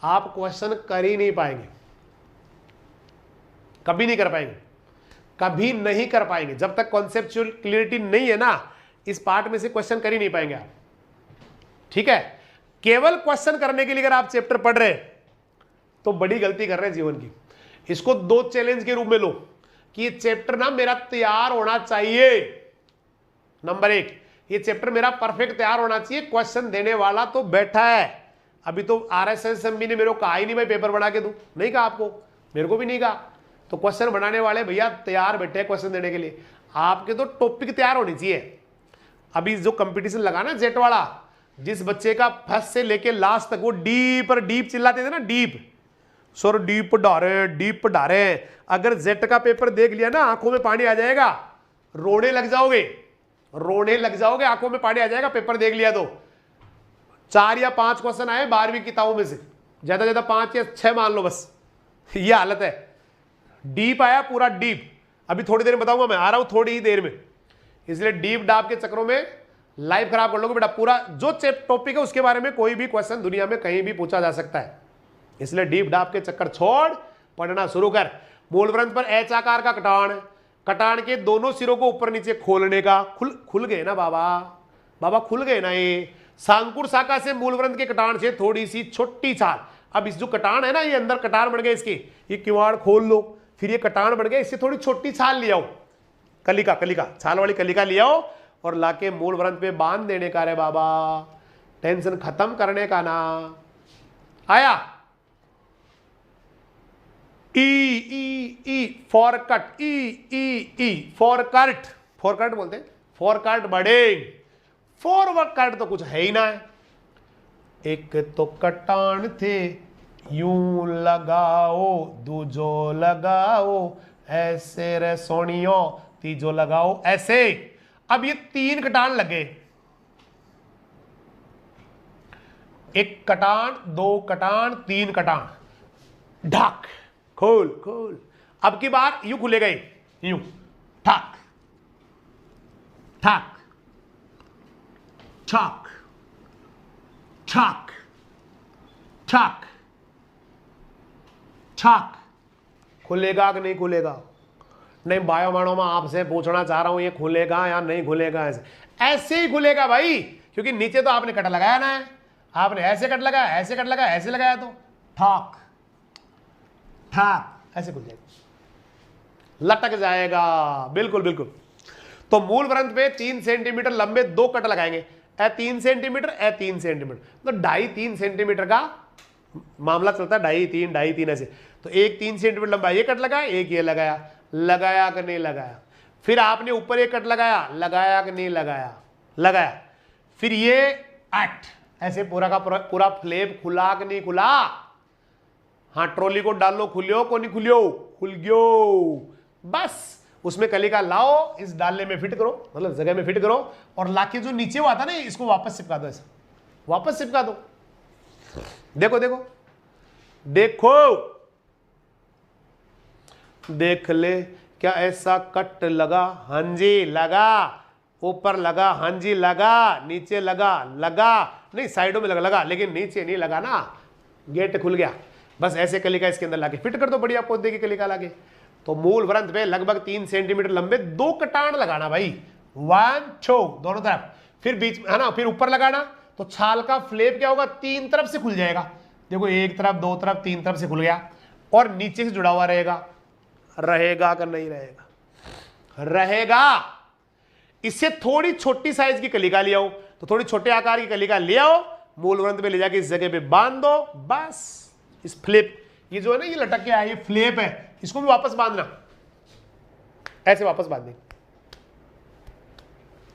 [SPEAKER 1] आप क्वेश्चन कर ही नहीं पाएंगे, कभी नहीं कर पाएंगे, कभी नहीं कर पाएंगे। जब तक कॉन्सेप्चुअल क्लियरिटी नहीं है ना, इस पार्ट में से क्वेश्चन कर ही नहीं पाएंगे आप, ठीक है। केवल क्वेश्चन करने के लिए अगर आप चैप्टर पढ़ रहे हैं तो बड़ी गलती कर रहे हैं जीवन की। इसको दो चैलेंज के रूप में लो कि ये चैप्टर ना मेरा तैयार होना चाहिए। नंबर एक, ये चैप्टर मेरा परफेक्ट तैयार होना चाहिए, क्वेश्चन देने वाला तो बैठा है। अभी तो RSSMB ने मेरे को कहा ही नहीं भाई पेपर बना के दूं, नहीं कहा आपको, मेरे को भी नहीं कहा। तो क्वेश्चन बनाने वाले भैया तैयार बैठे हैं क्वेश्चन देने के लिए, आपके तो टॉपिक तैयार होनी चाहिए। अभी जो कंपटीशन लगा ना जेट वाला, जिस बच्चे का फर्स्ट से लेके लास्ट तक वो डीप और डीप चिल्लाते थे ना, डीप सर, डीप पढ़ा रहे, अगर जेट का पेपर देख लिया ना आंखों में पानी आ जाएगा, रोने लग जाओगे, रोने लग जाओगे, आंखों में पानी आ जाएगा पेपर देख लिया तो। 4 या 5 क्वेश्चन आए 12वीं किताबों में से, ज्यादा ज्यादा 5 या 6 मान लो बस, ये हालत है। डीप आया पूरा डीप, अभी थोड़ी देर में बताऊंगा, मैं आ रहा हूं थोड़ी ही देर में, इसलिए डीप डाप के चक्करों में लाइफ खराब कर लोगे बेटा। पूरा जो टॉपिक है उसके बारे में कोई भी क्वेश्चन दुनिया में कहीं भी पूछा जा सकता है, इसलिए डीप डाप के चक्कर छोड़, पढ़ना शुरू कर। मूल वृंत पर एच आकार का कटान, कटान के दोनों सिरों को ऊपर नीचे खोलने का, खुल गए ना बाबा, बाबा खुल गए ना। ये सांकुर शाखा से मूल वृंत के कटान से थोड़ी सी छोटी छाल, अब इस जो कटान है ना, ये अंदर कटान बढ़ गए इसके, ये किवाड़ खोल लो, फिर ये कटान बढ़ गए, इससे थोड़ी छोटी छाल ले आओ, कलिका, कलिका छाल वाली कलिका ले आओ और लाके मूल वृंत पे बांध देने का रे बाबा, टेंशन खत्म करने का ना। आया E E E for cut, E E E for cut, for cut बोलते हैं, फॉर कट बड़े, फॉरवर्ड कट तो कुछ है ही ना है। एक तो कटान थे यूं लगाओ, दूजो लगाओ ऐसे रे सोनियो, तीजो लगाओ ऐसे। अब ये 3 कटान लगे, एक कटान, 2 कटान, 3 कटान, ढक खोल खोल। अब की बार यूं खुलेगा, यूं ठक ठक ठक ठक ठक ठक। खुलेगा कि नहीं खुलेगा? नहीं, बायोमाणों में आपसे पूछना चाह रहा हूं ये खुलेगा या नहीं खुलेगा। ऐसे ही खुलेगा भाई, क्योंकि नीचे तो आपने कट लगाया ना है, आपने ऐसे कट लगाया, ऐसे कट लगाया, ऐसे लगाया, तो ठक ठक ऐसे खुल जाएगा, लटक जाएगा, बिल्कुल बिल्कुल। तो मूल वृंत पे 3 सेंटीमीटर लंबे 2 कट लगाएंगे, ए 3 सेंटीमीटर, ए 3 सेंटीमीटर, तो 2.5-3 सेंटीमीटर का मामला चलता है, 2.5-3 ऐसे। तो एक 3 सेंटीमीटर लंबा ये कट लगाया, एक ये लगाया, लगाया कि नहीं लगाया। फिर आपने ऊपर एक कट लगाया, लगाया कि नहीं लगाया, लगाया। फिर ये 8 ऐसे पूरा का पूरा फ्लेप खुला कि नहीं खुला। हाँ, ट्रॉली को डाल लो, खुलियो को नहीं खुलियो, खुल गयो। बस उसमें कलिका लाओ, इस डालने में फिट करो, मतलब जगह में फिट करो, और लाके जो नीचे हुआ था ना इसको वापस चिपका दो, ऐसा वापस चिपका दो। देखो देखो देखो, देख ले, क्या ऐसा कट लगा? हाँ जी लगा, ऊपर लगा, हाँ जी लगा, नीचे लगा, लगा नहीं, साइडों में लगा, लेकिन नीचे नहीं लगा ना, गेट खुल गया। बस ऐसे कलिका इसके अंदर लाके फिट कर दो, बढ़िया पौधे की कलिका लाके। तो मूल वृंत पे लगभग 3 सेंटीमीटर लंबे 2 कटान लगाना भाई, 1 2 दोनों तरफ, फिर बीच में है ना, फिर ऊपर लगाना। तो छाल का फ्लेप क्या होगा? 3 तरफ से खुल जाएगा। देखो, 1 तरफ, 2 तरफ, 3 तरफ से खुल गया। और नीचे से जुड़ा हुआ रहेगा, रहेगा कि नहीं रहेगा? रहेगा। इससे थोड़ी छोटी साइज की कलिका ले आओ, तो थोड़ी छोटे आकार की कलिका ले आओ, मूल ग्रंथ पे ले जाके इस जगह पे बांध दो, बस। इस फ्लिप, ये जो है ना ये लटक के आया, ये फ्लिप है, इसको भी वापस बांधना, ऐसे वापस बांध दें,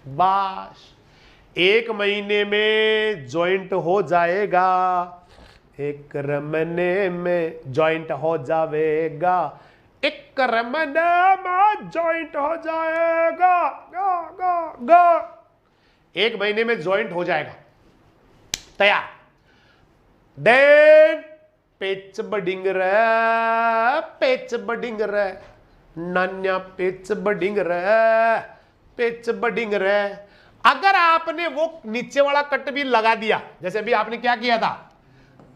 [SPEAKER 1] बस। 1 महीने में जॉइंट हो जाएगा, 1 महीने में जॉइंट हो जाएगा, 1 महीने में जॉइंट हो जाएगा, गा गा गा। 1 महीने में जॉइंट हो जाएगा, तैयार। देन पेच बडिंग रहे, पेच बडिंग रहे, नान्या पेच बडिंग रहे, पेच बडिंग रहे। अगर आपने वो नीचे वाला कट भी लगा दिया, जैसे अभी आपने क्या किया था,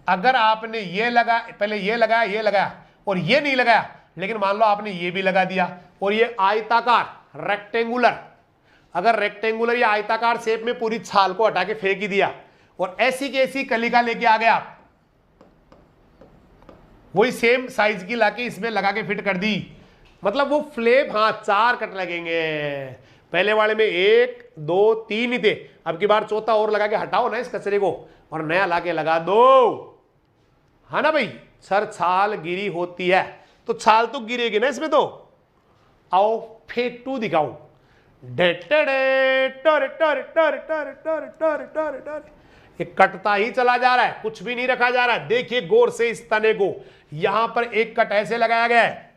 [SPEAKER 1] अगर आपने ये लगा, पहले ये लगाया, ये लगाया और ये नहीं लगाया, लेकिन मान लो आपने ये भी लगा दिया और ये आयताकार रेक्टेंगुलर, अगर रेक्टेंगुलर या आयताकार शेप में पूरी छाल को हटा के फेंक ही दिया और ऐसी की ऐसी कलिका लेके आ गया आप, वही सेम साइज की लाके इसमें लगा के फिट कर दी, मतलब वो फ्लेप, हाँ 4 कट लगेंगे। पहले वाले में 1 2 3 ही थे, अब की बार चौथा और लगा के हटाओ ना इस कचरे को और नया लाके लगा दो, है ना भाई। सर छाल गिरी होती है तो छाल तो गिरेगी ना इसमें, तो आओ फेटू दिखाऊं, ये कटता ही चला जा रहा है, कुछ भी नहीं रखा जा रहा है। देखिए गौर से इस तने को, यहां पर एक कट ऐसे लगाया गया है,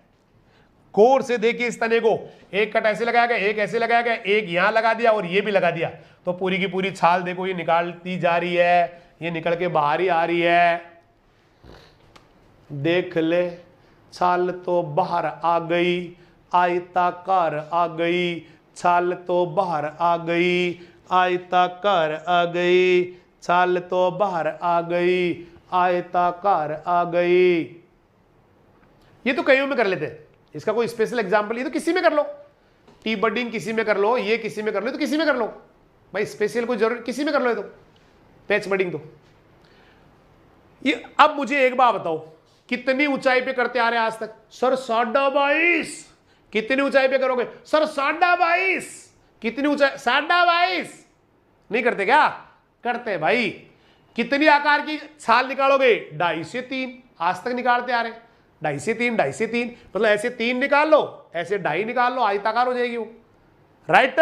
[SPEAKER 1] गौर से देखिए इस तने को, एक कट ऐसे लगाया गया, एक ऐसे लगाया गया, एक यहां लगा दिया और ये भी लगा दिया, तो पूरी की पूरी छाल देखो ये निकालती जा रही है, ये निकल के बाहर ही आ रही है। देख ले, छाल तो बाहर आ गई, आयताकार आ गई, छाल तो बाहर आ गई, आयताकार आ गई, छाल तो बाहर आ गई, आयताकार आ गई। ये तो कईयों में कर लेते हैं, इसका कोई स्पेशल एग्जांपल, ये तो किसी में कर लो, टी बडिंग किसी में कर लो, ये किसी में कर लो, तो किसी में कर लो भाई, स्पेशल कोई जरूरत किसी में कर लो, ये तो पैच बडिंग तो। ये अब मुझे एक बात बताओ, कितनी ऊंचाई पे करते आ रहे हैं आज तक? सर 22.5। कितनी ऊंचाई पे करोगे? सर 22.5। कितनी ऊंचाई? 22.5। नहीं करते क्या? करते भाई। कितनी आकार की छाल निकालोगे? 2.5 से 3, आज तक निकालते आ रहे, 2.5 से 3, 2.5 से 3, मतलब ऐसे 3 निकाल लो, ऐसे 2.5 निकाल लो, आयताकार हो जाएगी वो। राइट,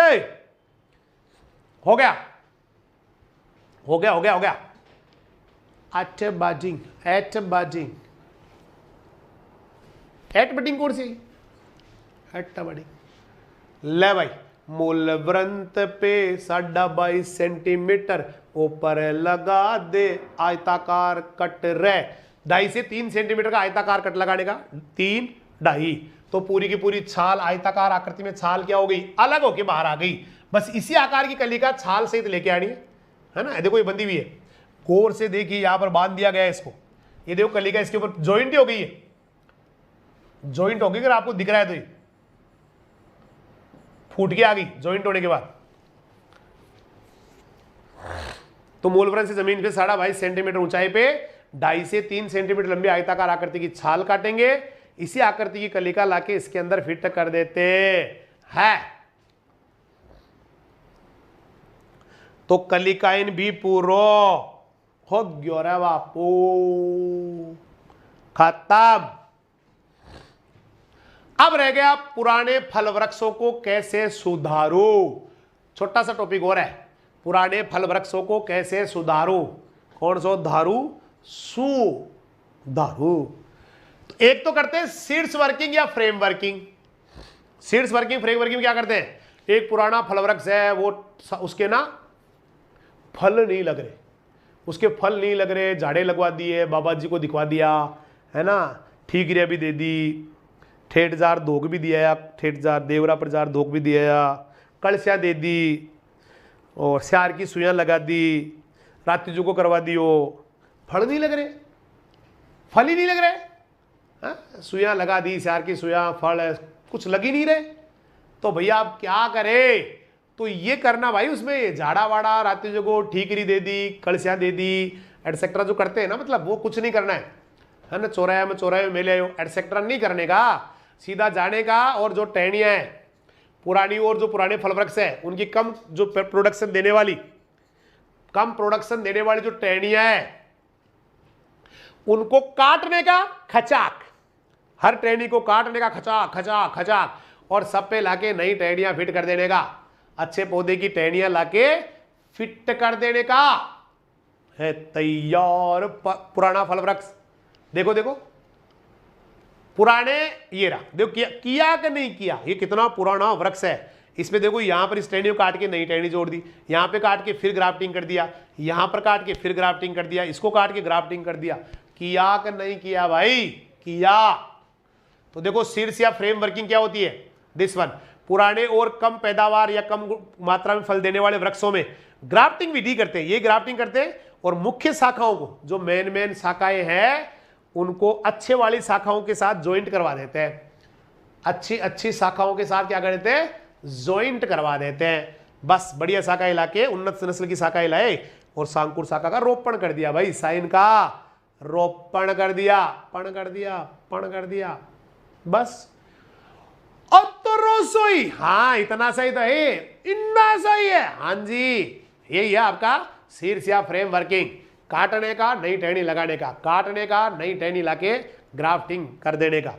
[SPEAKER 1] हो गया हो गया हो गया हो गया। एट बडिंग, एट बडिंग, एट बडिंग कौन सी? Eight budding. ले भाई, मूल व्रंत पे 22.5 सेंटीमीटर ऊपर लगा दे, आयताकार कट रहे, 2.5 से 3 सेंटीमीटर का आयताकार कट लगाने का, 3 2.5, तो पूरी की पूरी छाल आयताकार आकृति में छाल क्या हो गई? अलग होके बाहर आ गई। बस इसी आकार की कलिका छाल सहित लेके आनी है ना। देखो ये बंदी हुई है, गौर से देखिए, यहां पर बांध दिया गया है इसको, ये देखो कलिका इसके ऊपर ज्वाइंट हो गई है, ज्वाइंट होगी, अगर आपको दिख रहा है तो ये फूट के आ गई ज्वाइंट होने के बाद। तो मूलव्रंथ से जमीन पे 22.5 सेंटीमीटर ऊंचाई पे 2.5 से 3 सेंटीमीटर लंबी आयताकार आकृति की छाल काटेंगे, इसी आकृति की कलिका लाके इसके अंदर फिट कर देते हैं। तो कलिकाइन भी पूरो हो गयो रे बापू, खत्म। अब रह गया पुराने फल वृक्षों को कैसे सुधारो। छोटा सा टॉपिक और है, पुराने फल वृक्षों को कैसे सुधारो। कौन सा धारू? सुधारू। तो एक तो करते हैं सीड्स वर्किंग या frame working. Seeds working, frame working में क्या करते हैं? एक पुराना फल वृक्ष है, वो उसके ना फल नहीं लग रहे, उसके फल नहीं लग रहे, झाड़े लगवा दिए, बाबा जी को दिखवा दिया है ना, ठीकरिया भी दे दी, ठेठजार धोक भी दिया, ठेठजार देवरा प्रजार धोक भी दिया, कलसिया दे दी और स्यार की सुइयां लगा दी, रातिजू को करवा दियो, फल नहीं लग रहे, फल ही नहीं लग रहे, सुइयां लगा दी, स्यार की सुइयां, फल कुछ लग ही नहीं रहे। तो भैया आप क्या करें? तो ये करना भाई, उसमें झाड़ा वाड़ा रातिजू को ठीकरी दे दी, कलसिया दे दी, एटसेट्रा जो करते हैं ना, मतलब वो कुछ नहीं करना है। है ना, चौराहे में मेले आयो, एटसेट्रा नहीं करने का, सीधा जाने का। और जो टहनियां हैं पुरानी और जो पुराने फल वृक्ष है उनकी कम जो प्रोडक्शन देने वाली जो टहनियां हैं उनको काटने का खचाक, हर टहनी को काटने का खचाक खचाक खचाक, और सब पे लाके नई टहनियां फिट कर देने का, अच्छे पौधे की टहनियां लाके फिट कर देने का है तैयार पुराना फल वृक्ष। देखो देखो पुराने, ये रहा, देखो किया कि नहीं किया, ये कितना पुराना वृक्ष है। इसमें देखो यहां पर इस टहनी को काट के नई टहनी जोड़ दी, यहां पे काट के फिर ग्राफ्टिंग कर दिया, यहां पर काट के फिर ग्राफ्टिंग कर दिया, इसको काट के ग्राफ्टिंग कर दिया। किया कि नहीं किया भाई? किया। तो देखो शीर्ष या फ्रेम वर्किंग क्या होती है, दिस वन। पुराने और कम पैदावार या कम मात्रा में फल देने वाले वृक्षों में ग्राफ्टिंग विधि करते हैं, ये ग्राफ्टिंग करते हैं, और मुख्य शाखाओं को, जो मेन शाखाएं हैं उनको अच्छे वाली शाखाओं के साथ ज्वाइंट करवा देते हैं, अच्छी शाखाओं के साथ क्या कर देते हैं, ज्वाइंट करवा देते हैं। बस बढ़िया शाखा लाके उन्नत नस्ल की शाखा लाए और सांकुर शाखा का रोपण कर दिया भाई, साइन का रोपण कर दिया, पण कर दिया बस। अब तो रसोई, हाँ इतना सही तो है, इतना सही है, हाँ जी यही है आपका शीर्ष या फ्रेम वर्किंग, काटने का नई टहनी लगाने का, काटने का नई टहनी लाके ग्राफ्टिंग कर देने का।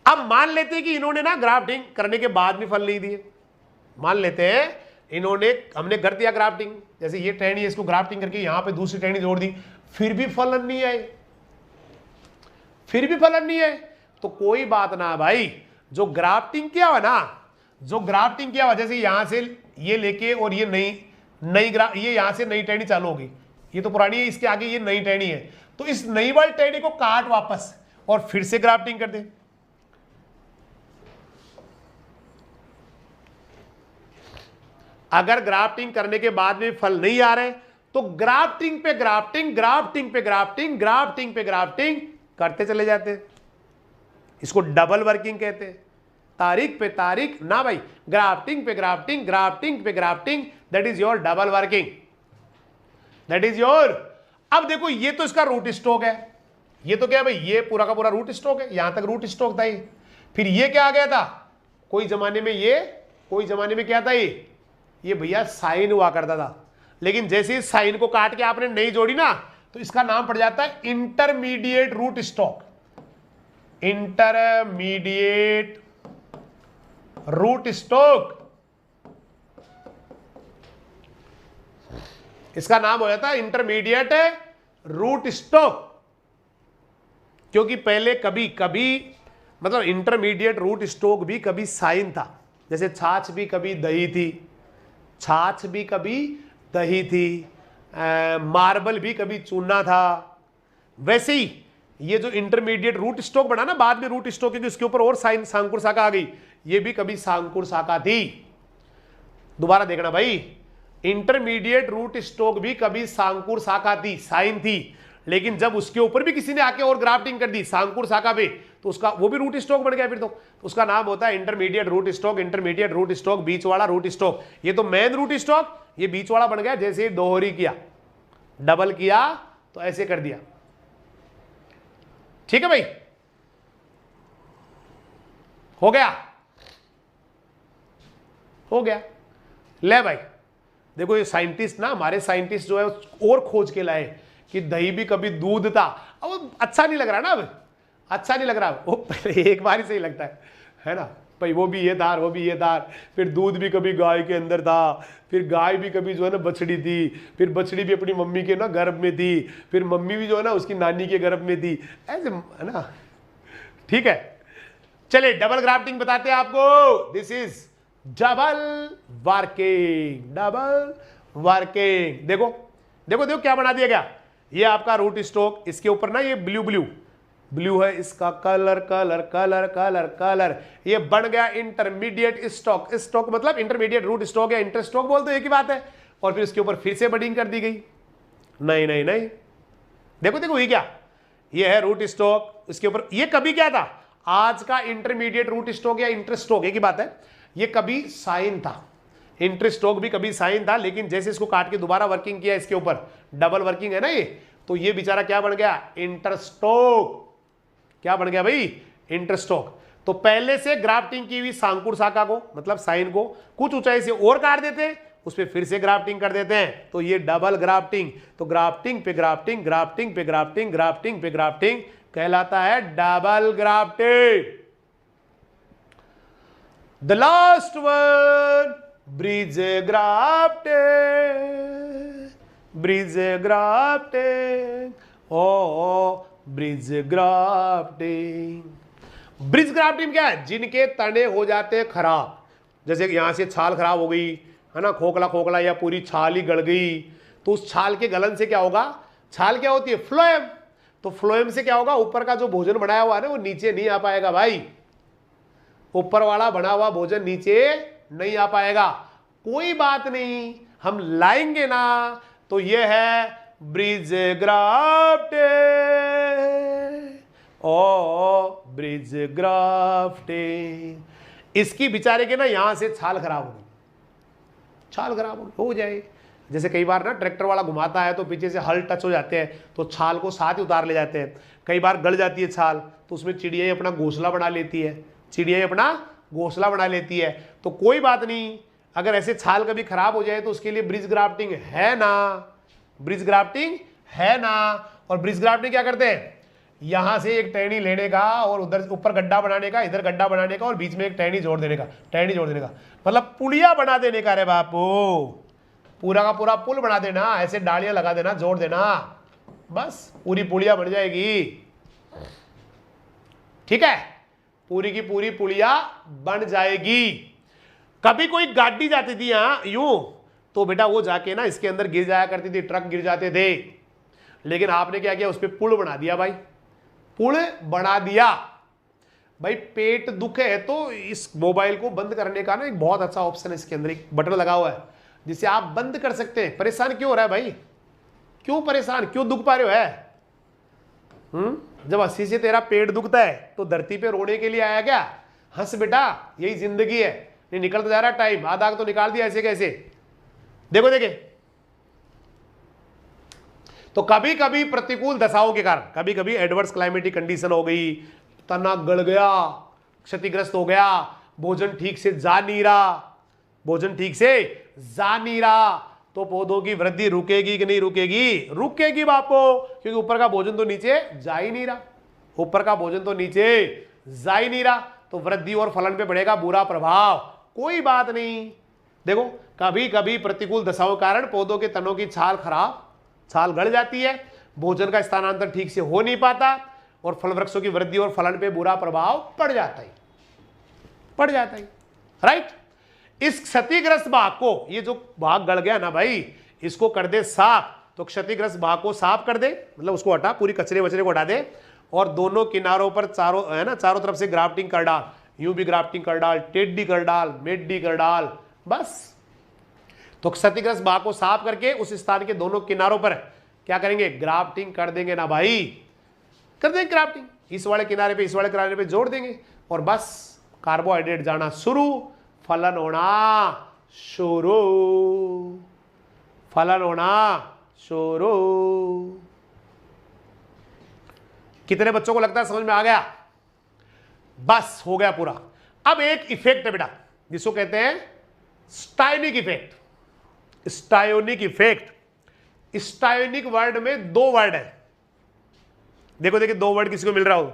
[SPEAKER 1] अब मान लेते हैं कि इन्होंने ना ग्राफ्टिंग करने के बाद भी फल नहीं दिए, मान लेते हैं हमने कर दिया ग्राफ्टिंग, जैसे ये टहनी है इसको ग्राफ्टिंग करके यहां पे दूसरी टहनी जोड़ दी, फिर भी फलन नहीं आए, तो कोई बात ना भाई, जो ग्राफ्टिंग किया हुआ ना, जैसे यहां से ये लेके और ये ये यहां से नई टहनी चालू होगी, ये तो पुरानी है, इसके आगे ये नई टहनी है, तो इस नई वाली टहनी को काट वापस और फिर से ग्राफ्टिंग कर दे। अगर ग्राफ्टिंग करने के बाद में फल नहीं आ रहे तो ग्राफ्टिंग पे ग्राफ्टिंग करते चले जाते, इसको डबल वर्किंग कहते हैं। तारीख पे तारीख ना भाई, ग्राफ्टिंग पे grafting, that is your double working, that is your. अब देखो ये तो इसका रूट स्टॉक है, ये तो क्या है भाई, ये पूरा का पूरा रूट स्टॉक है, यहां तक रूट स्टॉक था ये। फिर ये क्या आ गया था, कोई जमाने में क्या था, ये भैया साइन हुआ करता था, लेकिन जैसे इस साइन को काट के आपने नहीं जोड़ी ना, तो इसका नाम पड़ जाता है intermediate root stock, intermediate root stock, इसका नाम हो जाता है इंटरमीडिएट रूट स्टॉक। क्योंकि पहले कभी मतलब इंटरमीडिएट रूट स्टॉक भी कभी साइन था, जैसे छाछ भी कभी दही थी, मार्बल भी कभी चूना था, वैसे ही ये जो इंटरमीडिएट रूट स्टॉक बना ना बाद में रूट स्टॉक, क्योंकि इसके ऊपर और साइन सांकुर शाखा आ गई, ये भी कभी सांकुर शाखा थी। दोबारा देखना भाई, इंटरमीडिएट रूट स्टॉक भी कभी सांकुर शाखा थी, साइन थी, लेकिन जब उसके ऊपर भी किसी ने आके और ग्राफ्टिंग कर दी सांकुर शाखा पे, तो उसका वो भी रूट स्टॉक बन गया, फिर तो उसका नाम होता है इंटरमीडिएट रूट स्टॉक, बीच वाला रूट स्टॉक। ये तो मेन रूट स्टॉक, ये बीच वाला बन गया, जैसे दोहरी किया, डबल किया तो ऐसे कर दिया, ठीक है भाई, हो गया। ले भाई देखो ये साइंटिस्ट ना, हमारे साइंटिस्ट जो है और खोज के लाए कि दही भी कभी दूध था। अब अच्छा नहीं लग रहा ना, अब अच्छा नहीं लग रहा, वो पहले एक बार ही सही लगता है ना भाई, वो भी ये धार, फिर दूध भी कभी गाय के अंदर था, फिर गाय भी कभी जो है ना बछड़ी थी, फिर बछड़ी भी अपनी मम्मी के ना गर्भ में थी, फिर मम्मी भी जो है ना उसकी नानी के गर्भ में थी, ऐसे है ना, ठीक है। चलिए डबल ग्राफ्टिंग बताते हैं आपको, दिस इज डबल वर्किंग। देखो क्या बना दिया गया, ये आपका रूट स्टॉक, इसके ऊपर ना ये ब्लू है, इसका कलर, ये बन गया इंटरमीडिएट स्टॉक मतलब इंटरमीडिएट रूट स्टॉक या इंटर स्टॉक बोल दो, एक ही बात है। और फिर इसके ऊपर फिर से बडिंग कर दी गई, नहीं, देखो ये क्या, ये है रूट स्टॉक, इसके ऊपर ये कभी क्या था, आज का इंटरमीडिएट रूट स्टॉक या इंटर स्टॉक एक ही बात है, ये कभी साइन था, इंटर स्टॉक भी कभी साइन था, लेकिन जैसे इसको काट के दोबारा वर्किंग किया इसके ऊपर, डबल वर्किंग है ना ये, तो ये बेचारा क्या बन गया, इंटरस्टोक। क्या बन गया भाई, इंटरस्टोक। तो पहले से ग्राफ्टिंग की हुई सांकुर शाखा को, मतलब साइन को कुछ ऊंचाई से और काट देते हैं, उस पर फिर से ग्राफ्टिंग कर देते हैं, तो ये डबल ग्राफ्टिंग। तो ग्राफ्टिंग पे ग्राफ्टिंग, ग्राफ्टिंग पे ग्राफ्टिंग, ग्राफ्टिंग पे ग्राफ्टिंग कहलाता है double grafting. The last one, bridge grafting, bridge grafting, oh bridge grafting. Bridge grafting क्या है, जिनके तने हो जाते हैं खराब, जैसे यहां से छाल खराब हो गई है ना, खोखला खोखला या पूरी छाल ही गल गई, तो उस छाल के गलन से क्या होगा, छाल क्या होती है, फ्लोएम। तो फ्लोएम से क्या होगा, ऊपर का जो भोजन बनाया हुआ है ना वो नीचे नहीं आ पाएगा भाई, ऊपर वाला बना हुआ भोजन नीचे नहीं आ पाएगा। कोई बात नहीं, हम लाएंगे ना। तो ये है bridge grafting, oh bridge grafting. इसकी बेचारे के ना यहां से छाल खराब हो गई, छाल खराब हो जाए। जैसे कई बार ना ट्रैक्टर वाला घुमाता है तो पीछे से हल टच हो जाते हैं, तो छाल को साथ ही उतार ले जाते हैं। कई बार गल जाती है छाल, तो उसमें चिड़िया अपना घोंसला बना लेती है, चिड़िया अपना घोंसला बना लेती है। तो कोई बात नहीं, अगर ऐसे छाल कभी खराब हो जाए तो उसके लिए ब्रिज ग्राफ्टिंग है ना, ब्रिज ग्राफ्टिंग है ना। और ब्रिज ग्राफ्टिंग क्या करते हैं, यहां से एक टहनी लेने का और उधर ऊपर गड्ढा बनाने का, इधर गड्ढा बनाने का और बीच में एक टहनी जोड़ देने का, टहनी जोड़ देने का, मतलब पुलिया बना देने का। रे बापू, पूरा का पूरा पुल बना देना, ऐसे डालियां लगा देना, जोड़ देना, बस पूरी पुलिया बन जाएगी। ठीक है, पूरी की पूरी पुलिया बन जाएगी। कभी कोई गाड़ी जाती थी यहां यूं, तो बेटा वो जाके ना इसके अंदर गिर जाया करती थी, ट्रक गिर जाते थे। लेकिन आपने क्या किया, उस पर पुल बना दिया भाई, पुल बना दिया। भाई पेट दुख है तो इस मोबाइल को बंद करने का ना एक बहुत अच्छा ऑप्शन है, इसके अंदर एक बटन लगा हुआ है जिसे आप बंद कर सकते हैं। परेशान क्यों हो रहा है भाई, क्यों परेशान, क्यों दुख पा रहे हो है? जब 80 से तेरा पेट दुखता है तो धरती पे रोने के लिए आया क्या? हंस बेटा, यही जिंदगी है। नहीं निकलता जा रहा टाइम, आधा तो निकाल दिया ऐसे कैसे, देखो देखे। तो कभी कभी प्रतिकूल दशाओं के कारण, कभी कभी एडवर्स क्लाइमेटिक कंडीशन हो गई, तना गल गया, क्षतिग्रस्त हो गया, भोजन ठीक से जा नहीं रहा, भोजन ठीक से जा नहीं रहा, तो पौधों की वृद्धि रुकेगी कि नहीं रुकेगी? रुकेगी बापो, क्योंकि ऊपर का भोजन तो नीचे जा ही नहीं रहा, ऊपर का भोजन तो नीचे जा ही नहीं रहा, तो वृद्धि और फलन पे पड़ेगा बुरा प्रभाव। कोई बात नहीं, देखो कभी कभी प्रतिकूल दशाओं के कारण पौधों के तनों की छाल खराब, छाल गड़ जाती है, भोजन का स्थानांतरण ठीक से हो नहीं पाता और फल वृक्षों की वृद्धि और फलन पे बुरा प्रभाव पड़ जाता है, पड़ जाता है, राइट। इस क्षतिग्रस्त भाग को, ये जो भाग गड़ गया ना भाई, इसको कर दे साफ। तो क्षतिग्रस्त भाग को साफ कर दे, मतलब उसको हटा, पूरी कचरे वचरे को हटा दे, और दोनों किनारों पर चारों है ना, चारों तरफ से ग्राफ्टिंग कर डाल, यूं भी ग्राफ्टिंग कर डाल, टेढ़ी कर डाल, मेढ़ी कर डाल, बस। तो क्षतिग्रस्त भाग को साफ करके उस स्थान के दोनों किनारों पर क्या करेंगे, ग्राफ्टिंग कर देंगे ना भाई, कर देंगे ग्राफ्टिंग, इस वाले किनारे पे इस वाले किनारे पे जोड़ देंगे, और बस कार्बोहाइड्रेट जाना शुरू, फलन होना शुरू, फलन होना शुरू। कितने बच्चों को लगता है समझ में आ गया? बस हो गया पूरा। अब एक इफेक्ट है बेटा जिसको कहते हैं स्टायोनिक इफेक्ट, स्टायोनिक इफेक्ट। स्टायोनिक वर्ड में दो वर्ड है, देखो देखिए दो वर्ड किसी को मिल रहा हो,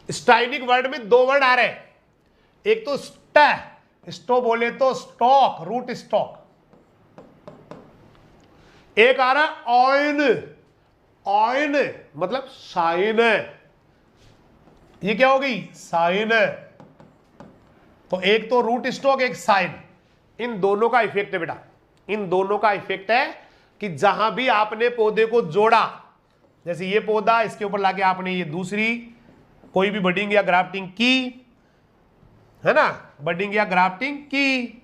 [SPEAKER 1] स्टायोनिक वर्ड में दो वर्ड आ रहे हैं, एक तो स्टो बोले तो स्टॉक, रूट स्टॉक, एक आ रहा है ऑयन, ऑयन मतलब साइन, ये क्या हो गई, साइन। तो एक तो रूट स्टॉक, एक साइन, इन दोनों का इफेक्ट है बेटा, इन दोनों का इफेक्ट है कि जहां भी आपने पौधे को जोड़ा, जैसे ये पौधा, इसके ऊपर लाके आपने ये दूसरी कोई भी बडिंग या ग्राफ्टिंग की, है ना, बडिंग या ग्राफ्टिंग की,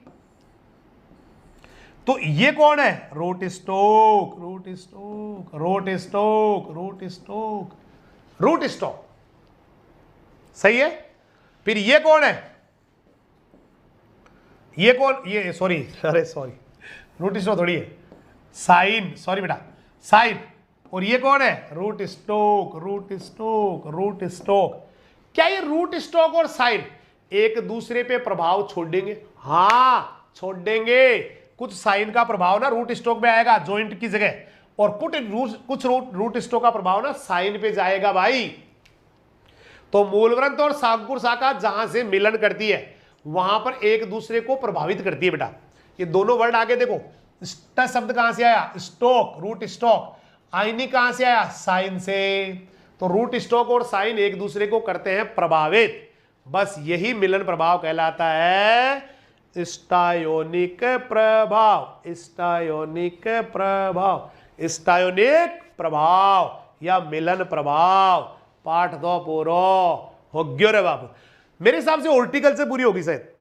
[SPEAKER 1] तो ये कौन है, root stock, root stock, root stock, root stock, root stock, सही है। फिर ये कौन है, ये कौन, ये सॉरी, अरे सॉरी, रूट स्टॉक थोड़ी है, साइन, सॉरी बेटा, साइन, और ये कौन है, root stock, root stock, root stock. क्या ये रूट स्टोक और साइन एक दूसरे पे प्रभाव छोड़ देंगे? हाँ छोड़ देंगे। कुछ साइन का प्रभाव ना रूट स्टोक में आएगा जॉइंट की जगह, और कुछ रूट स्टोक का प्रभाव ना साइन पे जाएगा भाई। तो मूलवृंत और सांकुर शाखा जहां से मिलन करती है वहां पर एक दूसरे को प्रभावित करती है बेटा। ये दोनों वर्ड आगे देखो, स्ट शब्द कहां से आया, स्टोक, रूट स्टोक। आयनी कहां से आया, साइन से। तो रूट स्टोक और साइन एक दूसरे को करते हैं प्रभावित, बस यही मिलन प्रभाव कहलाता है स्टायोनिक प्रभाव, स्टायोनिक प्रभाव, स्टायोनिक प्रभाव या मिलन प्रभाव। पाठ दो पूरो हो गयो रे बाबू। मेरे हिसाब से हॉर्टिकल्चर पूरी होगी शायद।